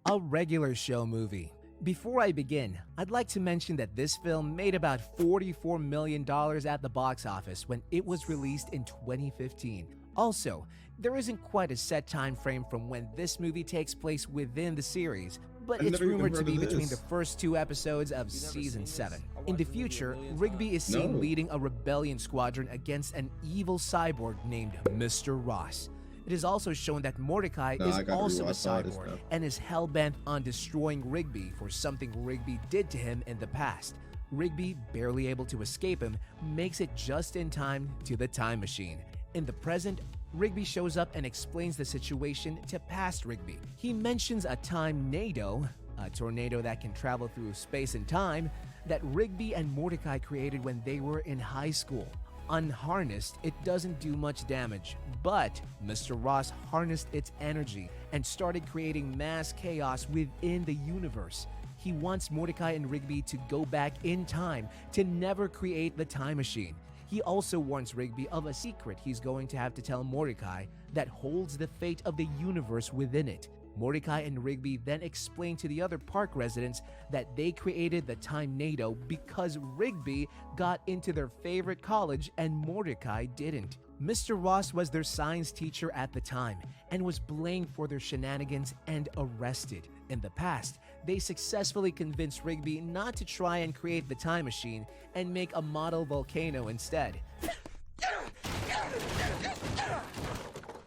C: A regular show movie. Before I begin, I'd like to mention that this film made about $44 million at the box office when it was released in 2015. Also, there isn't quite a set time frame from when this movie takes place within the series, but it's rumored to be between the first 2 episodes of Season 7. In the future, Rigby is seen leading a rebellion squadron against an evil cyborg named Mr. Ross. It is also shown that Mordecai is also a cyborg and is hell-bent on destroying Rigby for something Rigby did to him in the past. Rigby, barely able to escape him, makes it just in time to the time machine. In the present, Rigby shows up and explains the situation to past Rigby. He mentions a time-nado, a tornado that can travel through space and time, that Rigby and Mordecai created when they were in high school. Unharnessed, it doesn't do much damage, but Mr. Ross harnessed its energy and started creating mass chaos within the universe. He wants Mordecai and Rigby to go back in time to never create the time machine. He also warns Rigby of a secret he's going to have to tell Mordecai that holds the fate of the universe within it. Mordecai and Rigby then explain to the other park residents that they created the time-nado because Rigby got into their favorite college and Mordecai didn't. Mr. Ross was their science teacher at the time and was blamed for their shenanigans and arrested. In the past, they successfully convinced Rigby not to try and create the time machine and make a model volcano instead.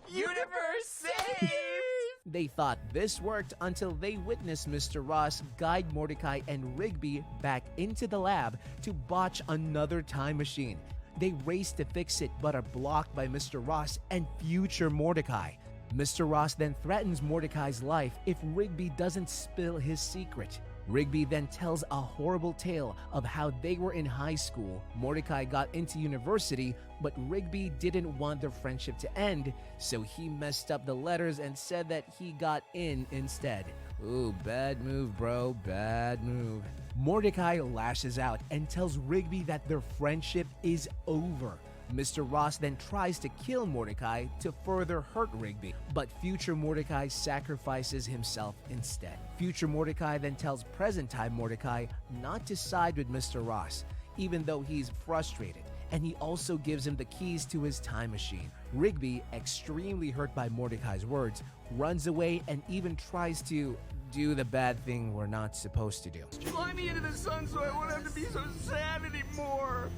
U: Universe saved!
C: They thought this worked until they witnessed Mr. Ross guide Mordecai and Rigby back into the lab to botch another time machine. They race to fix it but are blocked by Mr. Ross and future Mordecai. Mr. Ross then threatens Mordecai's life if Rigby doesn't spill his secret. Rigby then tells a horrible tale of how they were in high school. Mordecai got into university, but Rigby didn't want their friendship to end, so he messed up the letters and said that he got in instead. Ooh, bad move, bro, bad move. Mordecai lashes out and tells Rigby that their friendship is over. Mr. Ross then tries to kill Mordecai to further hurt Rigby, but future Mordecai sacrifices himself instead. Future Mordecai then tells present-time Mordecai not to side with Mr. Ross, even though he's frustrated, and he also gives him the keys to his time machine. Rigby, extremely hurt by Mordecai's words, runs away and even tries to do the bad thing we're not supposed to do.
U: Fly me into the sun so I won't have to be so sad anymore.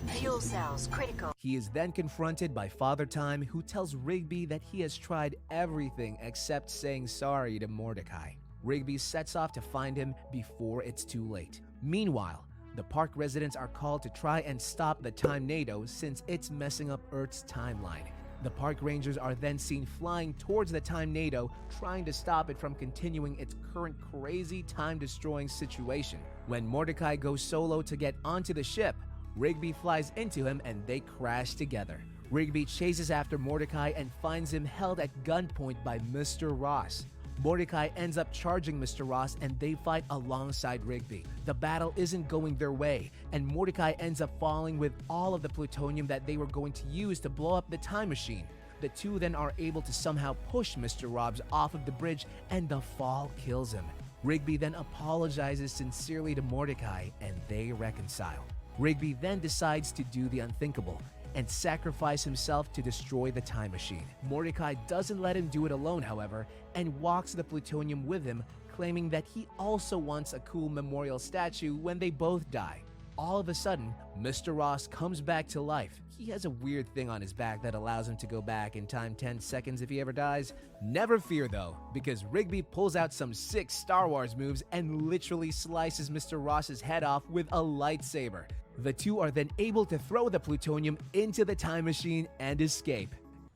T: Fuel cells critical.
C: He is then confronted by Father Time, who tells Rigby that he has tried everything except saying sorry to Mordecai. Rigby sets off to find him before it's too late. Meanwhile, the park residents are called to try and stop the time-nado since it's messing up Earth's timeline. The park rangers are then seen flying towards the time-nado, trying to stop it from continuing its current crazy time-destroying situation. When Mordecai goes solo to get onto the ship, Rigby flies into him and they crash together. Rigby chases after Mordecai and finds him held at gunpoint by Mr. Ross. Mordecai ends up charging Mr. Ross and they fight alongside Rigby. The battle isn't going their way, and Mordecai ends up falling with all of the plutonium that they were going to use to blow up the time machine. The two then are able to somehow push Mr. Robs off of the bridge, and the fall kills him. Rigby then apologizes sincerely to Mordecai and they reconcile. Rigby then decides to do the unthinkable and sacrifice himself to destroy the time machine. Mordecai doesn't let him do it alone, however, and walks the plutonium with him, claiming that he also wants a cool memorial statue when they both die. All of a sudden, Mr. Ross comes back to life. He has a weird thing on his back that allows him to go back in time 10 seconds if he ever dies. Never fear though, because Rigby pulls out some sick Star Wars moves and literally slices Mr. Ross's head off with a lightsaber. The two are then able to throw the plutonium into the time machine and escape.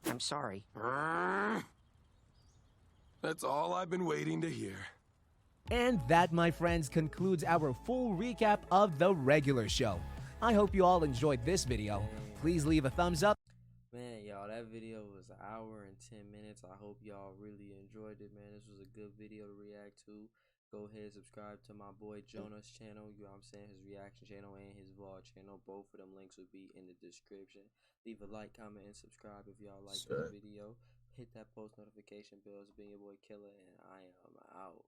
K: I'm sorry.
G: That's all I've been waiting to hear.
C: And that, my friends, concludes our full recap of the regular show. I hope you all enjoyed this video. Please leave a thumbs up.
A: Man, y'all, that video was an hour and 10 minutes. I hope y'all really enjoyed it, man. This was a good video to react to. Go ahead, subscribe to my boy Jonah's channel, you know what I'm saying, his reaction channel and his vlog channel. Both of them links will be in the description. Leave a like, comment, and subscribe if y'all like this video. Hit that post notification bell. It's been your boy Killer, and I am out.